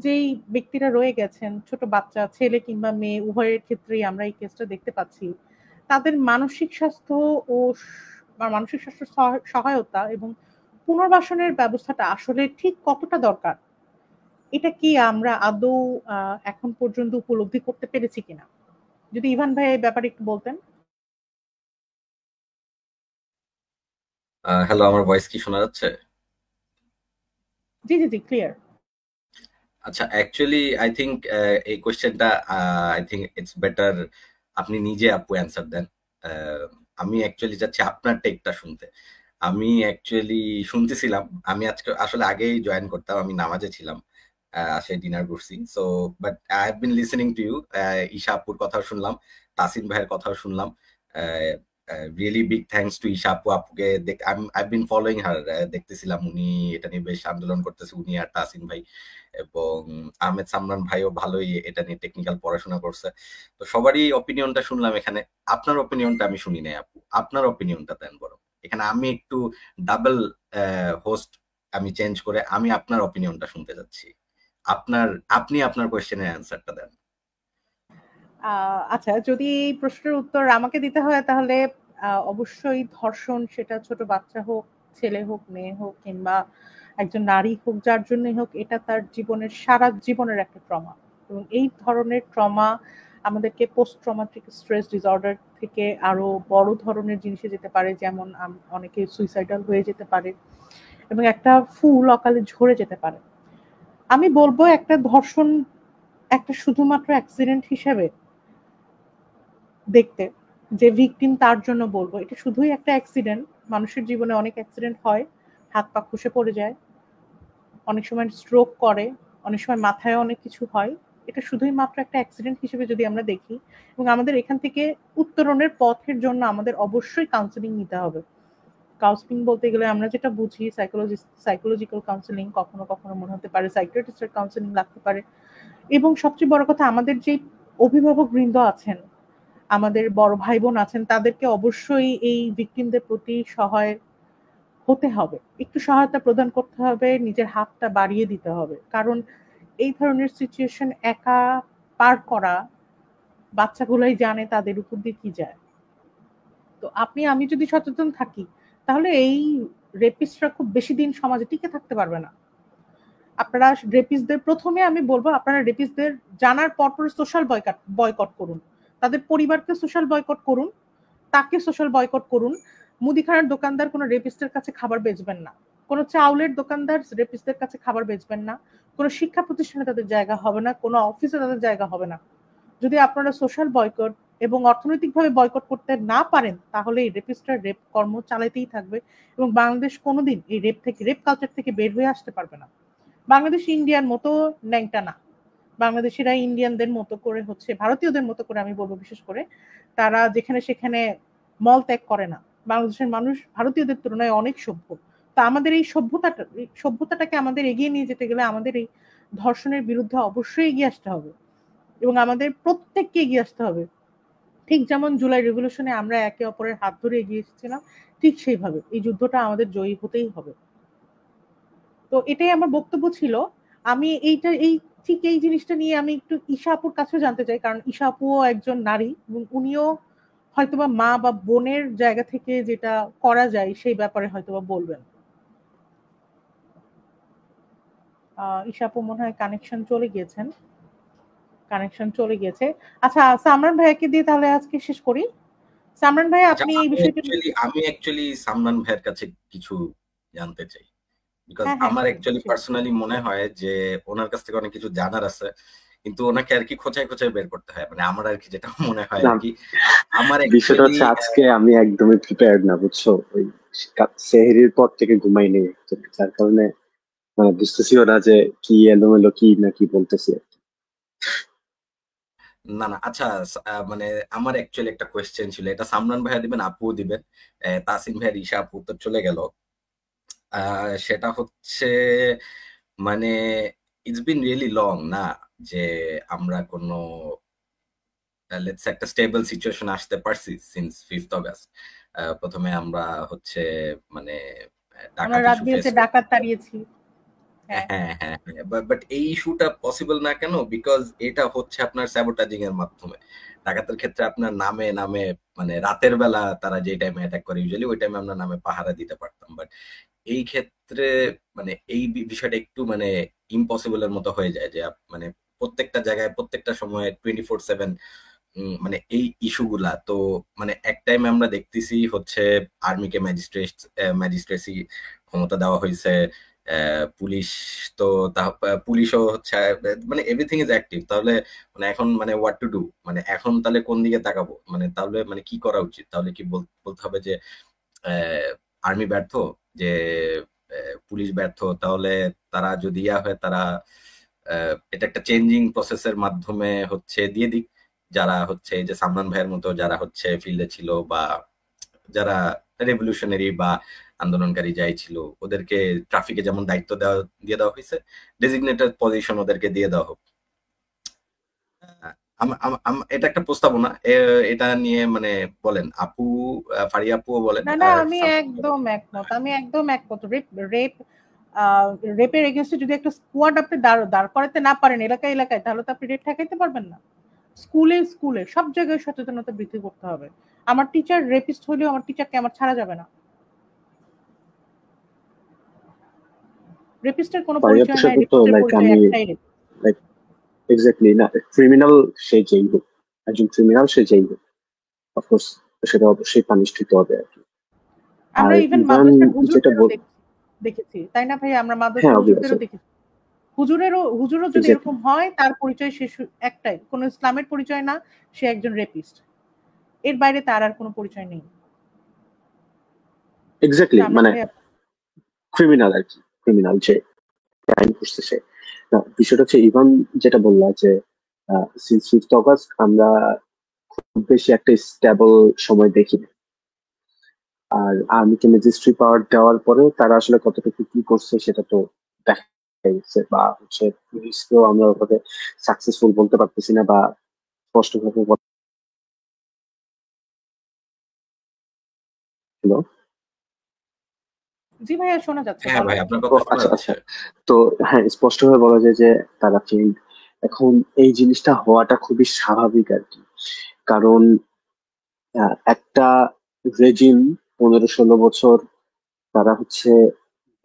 যেই ব্যক্তিরা রয়ে গেছেন, ছোট বাচ্চা, ছেলে কিংবা মেয়ে উভয়ের ক্ষেত্রেই আমরা এই কেসটা দেখতে পাচ্ছি, তাদের মানসিক স্বাস্থ্য ও মানসিক স্বাস্থ্য সহায়তা এবং পুনর্বাসনের ব্যবস্থাটা আসলে ঠিক কতটা দরকার, এটা কি আমরা আদৌ এখন পর্যন্ত উপলব্ধি করতে পেরেছি কিনা? যদি ইভান ভাই এই ব্যাপারে একটু বলতেন। হ্যালো, আমার ভয়েস কি শোনা যাচ্ছে? জি জি জি, ক্লিয়ার। আচ্ছা, অ্যাকচুয়ালি আই থিঙ্ক এই কোয়েশ্চেনটা আই থিঙ্ক ইটস বেটার আপনি নিজে আপু অ্যান্সার দেন। আমি অ্যাকচুয়ালি চাচ্ছি আপনার টেকটা শুনতে। আমি অ্যাকচুয়ালি শুনতেছিলাম, আমি আজকে আসলে আগেই জয়েন করতাম, আমি নামাজে ছিলাম, আসে ডিনার করছি। So but I have been listening to you. Isha আপুর কথাও শুনলাম, তাসিন ভাইয়ের কথাও শুনলাম। Really big thanks to Isha আপু। আপুকে আই বিন ফলোইং হার, দেখতেছিলাম উনি এটা নিয়ে বেশ আন্দোলন করতেছে, উনি আর তাসিন ভাই। এবং আহমেদ সামরান ভাইও ভালোই এটা নিয়ে টেকনিক্যাল পড়াশোনা করছে। তো সবারই অপিনিয়নটা শুনলাম এখানে। আপনার অপিনিয়নটা আমি শুনি নাই আপু, আপনার অপিনিয়নটা দেন বরং। এখানে আমি একটু ডাবল হোস্ট আমি চেঞ্জ করে আমি আপনার অপিনিয়নটা শুনতে যাচ্ছি। আপনি আপনার কোয়েশ্চেনের অ্যান্সারটা দেন। আচ্ছা, যদি এই প্রশ্নের উত্তর আমাকে দিতে হয় তাহলে অবশ্যই ধর্ষণ, সেটা ছোট বাচ্চা হোক, ছেলে হোক, মেয়ে হোক, কিংবা একজন নারী হোক, যার জন্যই হোক, এটা তার জীবনের সারা জীবনের একটা ট্রমা। এবং এই ধরনের ট্রমা আমাদেরকে পোস্ট ট্রমাটিক স্ট্রেস ডিসঅর্ডার থেকে আরো বড় ধরনের জিনিসে যেতে পারে, যেমন অনেকে সুইসাইডাল হয়ে যেতে পারে এবং একটা ফুল অকালে ঝরে যেতে পারে। আমি বলবো একটা ধর্ষণ একটা শুধুমাত্র অ্যাক্সিডেন্ট হিসেবে দেখতে, যে ভিকটিম তার জন্য বলবো এটা শুধুই একটা অ্যাক্সিডেন্ট। মানুষের জীবনে অনেক অ্যাক্সিডেন্ট হয়, হাত পা খসে পড়ে যায়, অনেক সময় স্ট্রোক করে, অনেক সময় মাথায় অনেক কিছু হয়। এটা শুধুই মাত্র একটা অ্যাক্সিডেন্ট হিসেবে যদি আমরা দেখি, এবং আমাদের এখান থেকে উত্তরণের পথের জন্য আমাদের অবশ্যই কাউন্সেলিং নিতে হবে। কাউন্সেলিং বলতে গেলে আমরা যেটা বুঝি সাইকোলজিক্যাল কাউন্সেলিং, কখনো কখনো মনে হতে পারে সাইকিয়াট্রিস্টের কাউন্সেলিং লাগতে পারে। এবং সবচেয়ে বড় কথা, আমাদের যে অভিভাবক বৃন্দ আছেন, আমাদের বড় ভাই বোন আছেন, তাদেরকে অবশ্যই এই ভিকটিমদের প্রতি সহায় হতে হবে, একটু সহায়তা প্রদান করতে হবে, নিজের হাতটা বাড়িয়ে দিতে হবে। কারণ এই ধরনের সিচুয়েশন একা পার করা বাচ্চাগুলোই জানে তাদের উপর দিয়ে কি যায়। তো আমি যদি সচেতন থাকি, তাহলে এই রেপিস্টরা খুব বেশি দিন সমাজে টিকে থাকতে পারবে না। আপনারা রেপিস্টদের, প্রথমে আমি বলবো আপনারা রেপিস্টদের জানার পর সোশ্যাল বয়কট করুন, তাদের পরিবারকে সোশ্যাল বয়কট করুন, তাকে সোশ্যাল বয়কট করুন। মুদিখানার দোকানদার কোনো রেপিস্টের কাছে খাবার বেচবেন না, কোনো চাউলের দোকানদার রেপিস্টদের কাছে খাবার বেচবেন না, কোনো শিক্ষা প্রতিষ্ঠানে তাদের জায়গা হবে না, কোনো অফিসে তাদের জায়গা হবে না। যদি আপনারা সোশ্যাল বয়কট এবং অর্থনৈতিকভাবে বয়কট করতে না পারেন, তাহলে এই রেপিস্টরা রেপ কর্ম চালাতেই থাকবে এবং বাংলাদেশ কোনোদিন এই রেপ কালচার থেকে বের হয়ে আসতে পারবে না। বাংলাদেশ ইন্ডিয়ার মতো ন্যাংটা না, বাংলাদেশিরা ইন্ডিয়ানদের মতো করে হচ্ছে, ভারতীয়দের মতো করে আমি বলবো, বিশেষ করে তারা যেখানে সেখানে মল ত্যাগ করে না। বাংলাদেশের মানুষ ভারতীয়দের তুলনায় অনেক সভ্য। তা আমাদের এই সভ্যতাটাকে আমাদের এগিয়ে নিয়ে যেতে গেলে আমাদের এই ধর্ষণের বিরুদ্ধে অবশ্যই এগিয়ে আসতে হবে এবং আমাদের প্রত্যেককে এগিয়ে আসতে হবে। ঠিক যেমন জুলাই রেভলিউশনে আমরা একে অপরের হাত ধরে এগিয়ে এসেছিলাম, ঠিক সেইভাবে এই যুদ্ধটা আমাদের জয়ী হতেই হবে। তো এটাই আমার বক্তব্য ছিল। আমি ঠিক এই জিনিসটা নিয়ে আমি একটু ঈশা আপুর কাছেও জানতে চাই, কারণ ঈশা আপুও একজন নারী এবং উনিও হয়তোবা মা বা বোনের জায়গা থেকে যেটা করা যায় সেই ব্যাপারে হয়তোবা বলবেন। ঈশা আপু মনে হয় কানেকশন চলে গিয়েছে। আচ্ছা, সামরান ভাইয়াকে দিয়ে তাহলে আজকে শেষ করি। সামরান ভাই, আপনি এই বিষয়টা আমি অ্যাকচুয়ালি সামরান ভাইয়ের কাছে কিছু জানতে চাই, বিকজ হ্যাঁ, আমার অ্যাকচুয়ালি পার্সোনালি মনে হয় যে ওনার কাছ থেকে অনেক কিছু জানার আছে, কিন্তু ওনাকে আর কি খোঁচাই বের করতে হয়, মানে আমার আর কি যেটা মনে হয় আর কি। আমার বিষয়টা হচ্ছে আজকে আমি একদমই প্রিপেয়ার্ড না, বুঝছো? ওই সেহরির পর থেকে ঘুমাই নেই, যার কারণে মানে বুঝতেছিও না যে কি এলোমেলো কি না কি বলতেছি। না না, আচ্ছা, মানে আমার অ্যাকচুয়ালি একটা কোয়েশ্চেন ছিল, এটা সামরান ভাইয়া দিবেন, আপুও দিবেন, তাসিম ভাইয়ের ঈশা আপু তো চলে গেল। সেটা হচ্ছে মানে ইটস বিন রিয়েলি লং না, যে আমরা কোনো লেটস একটা স্টেবল সিচুয়েশন আসতে পারছি সিন্স 5th অগাস্ট। প্রথমে আমরা হচ্ছে মানে ডাকাত তাড়িয়েছি। হ্যাঁ হ্যাঁ হ্যাঁ, বাট এই ইস্যুটা পসিবল না কেন? বিকজ এটা হচ্ছে আপনার স্যাবোটাজিং এর মাধ্যমে। ডাকাতের ক্ষেত্রে আপনার নামে মানে রাতের বেলা তারা যে টাইমে অ্যাটাক করে ইউজুয়ালি ওই টাইমে আমরা নামে পাহারা দিতে পারতাম, বাট এই ক্ষেত্রে মানে এই বিষয়টা একটু মানে ইম্পসিবল এর মতো হয়ে যায়, যে মানে প্রত্যেকটা জায়গায় প্রত্যেকটা সময় 24/7 মানে এই ইস্যুগুলা। তো মানে এক টাইমে আমরা দেখতেছি হচ্ছে আর্মিকে ম্যাজিস্ট্রেসি ক্ষমতা দেওয়া হয়েছে, পুলিশ তো পুলিশও হচ্ছে মানে এভরিথিং ইজ অ্যাক্টিভ। তাহলে মানে এখন মানে হোয়াট টু ডু, মানে এখন তাহলে কোন দিকে তাকাবো, মানে তাহলে মানে কি করা উচিত? তাহলে কি বলতে হবে যে আর্মি ব্যর্থ, যে পুলিশ ব্যর্থ? তাহলে তারা যদি হয় তারা এটা একটা চেঞ্জিং প্রসেসের মাধ্যমে হচ্ছে দিয়ে দিক, যারা হচ্ছে যে সামরান ভাইয়ের মতো যারা হচ্ছে ফিল্ডে ছিল বা যারা রেভলিউশনারি বা আন্দোলনকারী যাই ছিল ওদেরকে ট্রাফিকে যেমন দায়িত্ব দিয়ে দেওয়া হয়েছে, ডেজিগনেটেড পজিশন ওদেরকে দিয়ে দেওয়া হোক। এটা একটা প্রস্তাবনা, এটা নিয়ে মানে বলেন আপু, ফারিয়া আপুও বলেন। না, আমি একদম একমত। রেপের এগেইনস্টে যদি একটা স্কোয়াড আপনি দাঁড় করাতে না পারেন এলাকায়, তাহলে তো আপনি রেপ ঠেকাইতে পারবেন না। স্কুলে সব জায়গায় সচেতনতা বৃদ্ধি করতে হবে। আমার টিচার রেপিস্ট হলেও আমার টিচারকে আমার ছাড়া যাবে না। রেপিস্টের কোনো পরিচয় নাই, রেপিস্টের পরিচয় একটাই রেপ। এক্স্যাক্টলি, না ক্রিমিনাল সে যেই হোক, একজন ক্রিমিনাল সে যেই হোক, অফকোর্স সেটা অবশ্যই পানিশ হতে হবে আর কি। আমরা ইভেন মাদ্রাসার হুজুরদেরও দেখেছি, তাই না ভাই? আমরা মাদ্রাসার হুজুরদেরও দেখেছি। হুজুরও যদি এরকম হয়, তার পরিচয় সে একটাই, কোন ইসলামের পরিচয় না, সে একজন রেপিস্ট। এর বাইরে তার আর কোনো পরিচয় নেই। এক্স্যাক্টলি, মানে ক্রিমিনাল আর কি, ক্রিমিনাল যে ক্রাইম করছে সে। বিষয়টা হচ্ছে ইভান যেটা বললা যে সিন্স 5th অগাস্ট আমরা খুব বেশি একটা স্টেবল সময় দেখিনি, আর আর্মিকে ম্যাজিস্ট্রি পাওয়ার দেওয়ার পরেও তারা আসলে কতটুকু কি করছে সেটা তো দেখা গেছে, বা হচ্ছে পুলিশকেও আমরা ওভাবে সাকসেসফুল বলতে পারতেছি না বা স্পষ্টভাবে। হ্যালো, জি ভাইয়া, শোনা যাচ্ছে। হ্যাঁ ভাই, আপনার কথা শোনা যাচ্ছে। তো হ্যাঁ, স্পষ্টভাবে বলা যায় যে তারা ফেইল্ড। এখন এই জিনিসটা হওয়াটা খুবই স্বাভাবিক আর কি, কারণ একটা রেজিম 15-16 বছর তারা হচ্ছে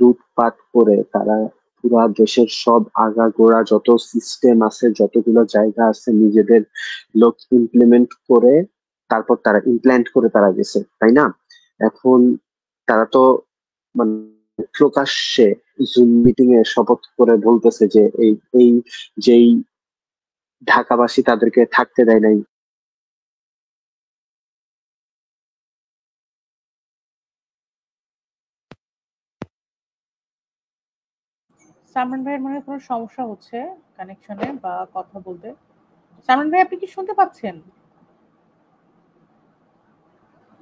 লুটপাট করে, তারা পুরা দেশের সব আগাগোড়া যত সিস্টেম আছে, যতগুলো জায়গা আছে, নিজেদের লোক ইমপ্লিমেন্ট করে তারপর তারা ইমপ্ল্যান্ট করে তারা গেছে, তাই না? এখন তারা তো মানে প্রকাশ্যে জুম মিটিং এ শপথ করে বলতেছে যে এই যেই ঢাকাবাসী তাদেরকে থাকতে দেয় নাই। সালমান ভাইয়ের মনে হয় কোনো সমস্যা হচ্ছে কানেকশনে বা কথা বলতে। সালমান ভাই, আপনি কি শুনতে পাচ্ছেন?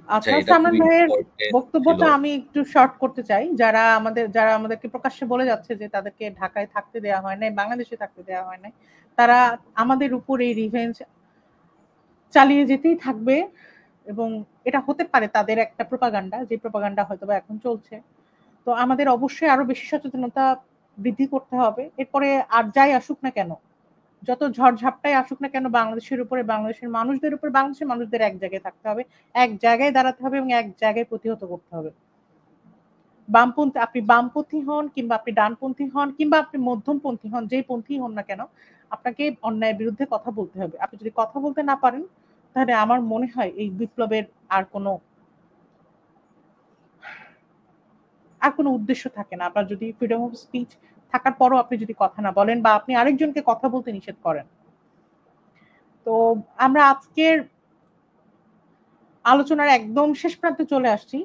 আচ্ছা, এটা সালমান খুবই ভাইয়ের ইম্পর্টেন্ট ছিল। বক্তব্যটা আমি একটু শর্ট করতে চাই। যারা আমাদেরকে প্রকাশ্যে বলে যাচ্ছে যে তাদেরকে ঢাকায় থাকতে দেওয়া হয় নাই, বাংলাদেশে থাকতে দেওয়া হয় নাই, তারা আমাদের উপর এই রিভেঞ্জ চালিয়ে যেতেই থাকবে এবং এটা হতে পারে তাদের একটা প্রোপাগান্ডা, যে প্রোপাগান্ডা হয়তোবা এখন চলছে। তো আমাদের অবশ্যই আরো বেশি সচেতনতা বৃদ্ধি করতে হবে। এরপরে আর যাই আসুক না কেন, যত ঝড়ঝাপটাই আসুক না কেন, বাংলাদেশের উপরে, বাংলাদেশের মানুষদের উপর, বাংলাদেশের মানুষদের এক জায়গায় থাকতে হবে, এক জায়গায় দাঁড়াতে হবে এবং এক জায়গায় প্রতিহত করতে হবে। বামপন্থী, আপনি বামপন্থী হন কিংবা আপনি ডানপন্থী হন কিংবা আপনি মধ্যমপন্থী হন, যেই পন্থী হন না কেন, আপনাকে অন্যায়ের বিরুদ্ধে কথা বলতে হবে। আপনি যদি কথা বলতে না পারেন, তাহলে আমার মনে হয় এই বিপ্লবের আর কোনো উদ্দেশ্য থাকে না। আপনার যদি ফ্রিডম অফ স্পিচ থাকার পরও আপনি যদি কথা না বলেন বা আপনি আরেকজনকে কথা বলতে নিষেধ করেন। তো আমরা আজকের আলোচনার একদম শেষ প্রান্তে চলে আসছি।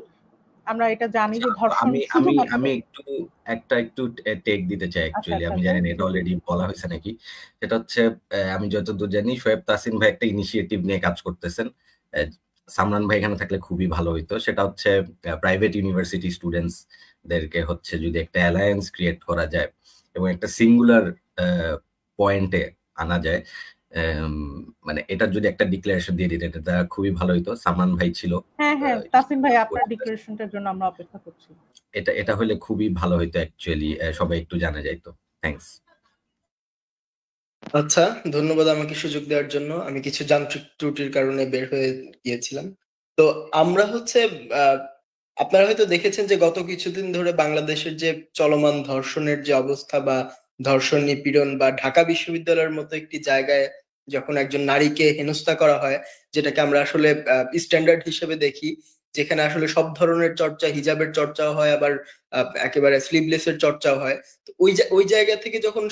আমরা এটা জানি যে ধর্ষণ আমি শুধুমাত্র আমি একটু টেক দিতে চাই অ্যাকচুয়ালি। আমি জানি না এটা অলরেডি বলা হয়েছে নাকি। সেটা হচ্ছে আমি যতদূর জানি শোয়েব তাসিন ভাই একটা ইনিশিয়েটিভ নিয়ে কাজ করতেছেন। সামরান ভাই এখানে থাকলে খুবই ভালো হইতো। সেটা হচ্ছে প্রাইভেট ইউনিভার্সিটি স্টুডেন্টস দেরকে হচ্ছে যদি একটা অ্যালায়েন্স ক্রিয়েট করা যায় এবং একটা সিঙ্গুলার পয়েন্টে আনা যায়, মানে এটা যদি একটা ডিক্লারেশন দিয়ে দিতেন এটা খুবই ভালো হইতো। সামরান ভাই ছিল। হ্যাঁ, তাসিন ভাই, আপনার ডিক্লারেশনটার জন্য আমরা অপেক্ষা করছি। এটা হলে খুবই ভালো হইতো অ্যাকচুয়ালি, সবাই একটু জানা যাইতো। থ্যাঙ্কস। আচ্ছা, ধন্যবাদ আমাকে সুযোগ দেওয়ার জন্য। আমি কিছু যান্ত্রিক ত্রুটির কারণে বের হয়ে গিয়েছিলাম। তো আমরা হচ্ছে আপনারা হয়তো দেখেছেন যে গত কিছুদিন ধরে বাংলাদেশের যে চলমান ধর্ষণের যে অবস্থা বা ধর্ষণ নিপীড়ন বা ঢাকা বিশ্ববিদ্যালয়ের মতো একটি জায়গায় যখন একজন নারীকে হেনস্থা করা হয়, যেটাকে আমরা আসলে স্ট্যান্ডার্ড হিসেবে দেখি, যেখানে আসলে সব ধরনের চর্চা, হিজাবের চর্চাও হয়, আবার একেবারে স্লিভলেস এর চর্চাও হয়। তো ওই জায়গা থেকে যখন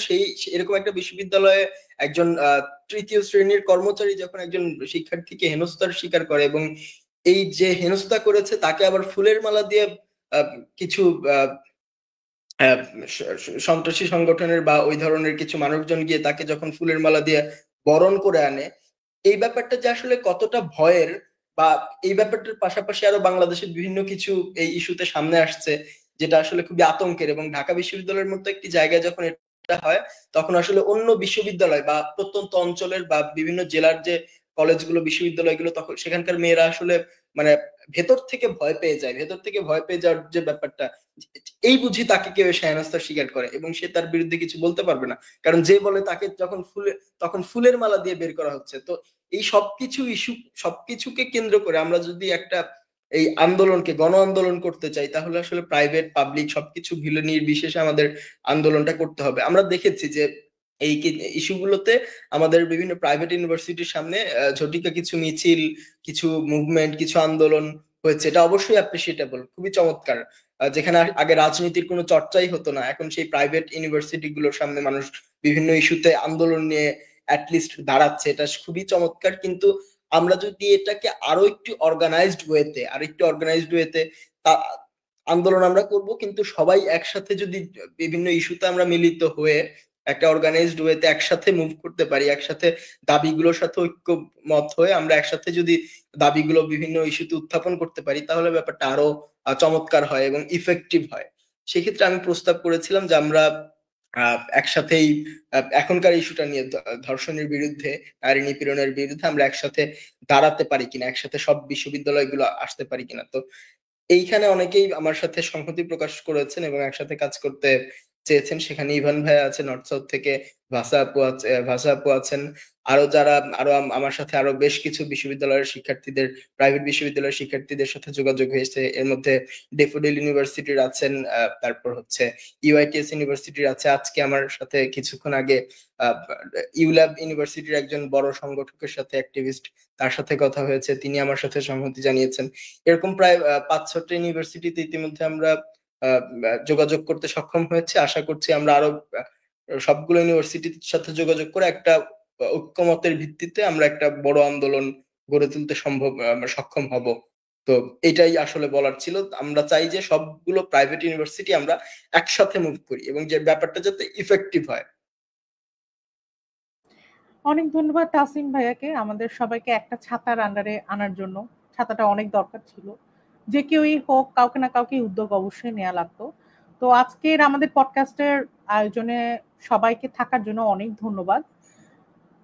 এরকম একটা বিশ্ববিদ্যালয়ে একজন তৃতীয় শ্রেণীর কর্মচারী যখন একজন শিক্ষার্থীকে হেনস্থার শিকার করে এবং এই যে হেনস্থা করেছে তাকে আবার ফুলের মালা দিয়ে কিছু সন্ত্রাসী সংগঠনের বা ওই ধরনের কিছু মানুষজন গিয়ে তাকে যখন ফুলের মালা দিয়ে বরণ করে আনে, এই ব্যাপারটা যে আসলে কতটা ভয়ের, বা এই ব্যাপারটার পাশাপাশি আরো বাংলাদেশের বিভিন্ন কিছু এই ইস্যুতে সামনে আসছে যেটা আসলে খুবই আতঙ্কের। এবং ঢাকা বিশ্ববিদ্যালয়ের মতো একটি জায়গায় যখন এটা হয়, তখন আসলে অন্য বিশ্ববিদ্যালয় বা প্রত্যন্ত অঞ্চলের বা বিভিন্ন জেলার যে কলেজগুলো, বিশ্ববিদ্যালয়গুলো, তখন সেখানকার মেয়েরা আসলে মানে ভেতর থেকে ভয় পেয়ে যায়। ভেতর থেকে ভয় পেয়ে যাওয়ার যে ব্যাপারটা, এই বুঝি তাকে কেউ এসে হেনস্থার স্বীকার করে এবং সে তার বিরুদ্ধে কিছু বলতে পারবে না, কারণ যে বলে তাকে তখন ফুলের মালা দিয়ে বের করা হচ্ছে। তো এই সবকিছুকে কেন্দ্র করে আমরা যদি একটা এই আন্দোলনকে গণ আন্দোলন করতে চাই, তাহলে আসলে প্রাইভেট পাবলিক সবকিছু নির্বিশেষে আমাদের আন্দোলনটা করতে হবে। আমরা দেখেছি যে এই ইস্যুগুলোতে আমাদের বিভিন্ন প্রাইভেট ইউনিভার্সিটির সামনে ঝটিকা কিছু মিছিল, কিছু মুভমেন্ট, কিছু আন্দোলন হয়েছে। এটা অবশ্যই অ্যাপ্রিসিয়েটেবল, খুবই চমৎকার। যেখানে আগে রাজনীতির কোনো চর্চাই হতো না, এখন সেই প্রাইভেট ইউনিভার্সিটি গুলোর সামনে মানুষ বিভিন্ন ইস্যুতে আন্দোলন নিয়ে অ্যাটলিস্ট দাঁড়াচ্ছে, এটা খুবই চমৎকার। কিন্তু আমরা যদি এটাকে আরো একটু অর্গানাইজড ওয়েতে আন্দোলন আমরা করব, কিন্তু সবাই একসাথে যদি বিভিন্ন ইস্যুতে আমরা মিলিত হয়ে একটা অর্গানাইজড ওয়েতে একসাথে মুভ করতে পারি, একসাথে দাবিগুলোর সাথে ঐক্যমত হয়ে আমরা একসাথে যদি দাবিগুলো বিভিন্ন ইস্যুতে উত্থাপন করতে পারি, তাহলে ব্যাপারটা আরো চমৎকার হয় এবং ইফেক্টিভ হয়। সেক্ষেত্রে আমি প্রস্তাব করেছিলাম যে আমরা একসাথেই এখনকার ইস্যুটা নিয়ে, ধর্ষণের বিরুদ্ধে, নারী নিপীড়নের বিরুদ্ধে আমরা একসাথে দাঁড়াতে পারি কিনা, একসাথে সব বিশ্ববিদ্যালয়গুলো আসতে পারি কিনা। তো এইখানে অনেকেই আমার সাথে সংহতি প্রকাশ করেছেন এবং একসাথে কাজ করতে চেয়েছেন। সেখানে ইভান ভাই আছে নর্থ সাউথ থেকে, ভাষা আপু আছেন, আরো আমার সাথে আরো বেশ কিছু বিশ্ববিদ্যালয়ের শিক্ষার্থীদের, প্রাইভেট বিশ্ববিদ্যালয়ের শিক্ষার্থীদের সাথে যোগাযোগ হয়েছে। এর মধ্যে ডেফোডিল ইউনিভার্সিটির আছেন, তারপর হচ্ছে ইউআইটিএস ইউনিভার্সিটির আছে। আজকে আমার সাথে কিছুক্ষণ আগে ইউল্যাব ইউনিভার্সিটির একজন বড় সংগঠকের সাথে, অ্যাক্টিভিস্ট, তার সাথে কথা হয়েছে, তিনি আমার সাথে সংহতি জানিয়েছেন। এরকম প্রায় 5-6টা ইউনিভার্সিটিতে ইতিমধ্যে আমরা যোগাযোগ করতে সক্ষম হয়েছে। আশা করছি আমরা আরো সবগুলো ইউনিভার্সিটির সাথে যোগাযোগ করে একটা ঐক্যমতের ভিত্তিতে আমরা একটা বড় আন্দোলন গড়ে তুলতে সক্ষম হব। তো এটাই আসলে বলার ছিল। আমরা চাই যে সবগুলো প্রাইভেট ইউনিভার্সিটি আমরা একসাথে মুভ করি এবং যে ব্যাপারটা যাতে ইফেক্টিভ হয়। অনেক ধন্যবাদ তাসিম ভাইয়াকে আমাদের সবাইকে একটা ছাতার আন্ডারে আনার জন্য। ছাতাটা অনেক দরকার ছিল, যে কেউই হোক কাউকে না কাউকে উদ্যোগ অবশ্যই নেওয়া লাগতো। তো আজকের আমাদের পডকাস্টের আয়োজনে সবাইকে থাকার জন্য অনেক ধন্যবাদ।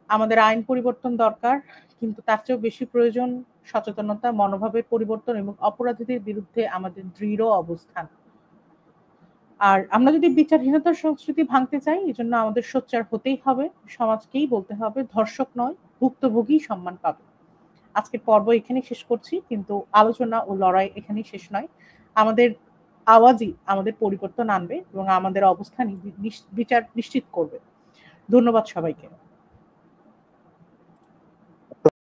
আমাদের আইন পরিবর্তন দরকার, কিন্তু তার চেয়েও বেশি প্রয়োজন সচেতনতা, মনোভাবের পরিবর্তন এবং অপরাধীদের বিরুদ্ধে আমাদের দৃঢ় অবস্থান। আর আমরা যদি বিচারহীনতার সংস্কৃতি ভাঙতে চাই, এই জন্য আমাদের সোচ্চার হতেই হবে, সমাজকেই বলতে হবে ধর্ষক নয়, ভুক্তভোগী সম্মান পাবে। আজকের পর্ব এখানেই শেষ করছি, কিন্তু আলোচনা ও লড়াই এখানেই শেষ নয়। আমাদের আওয়াজই আমাদের পরিবর্তন আনবে এবং আমাদের অবস্থানই বিচার নিশ্চিত করবে। ধন্যবাদ সবাইকে।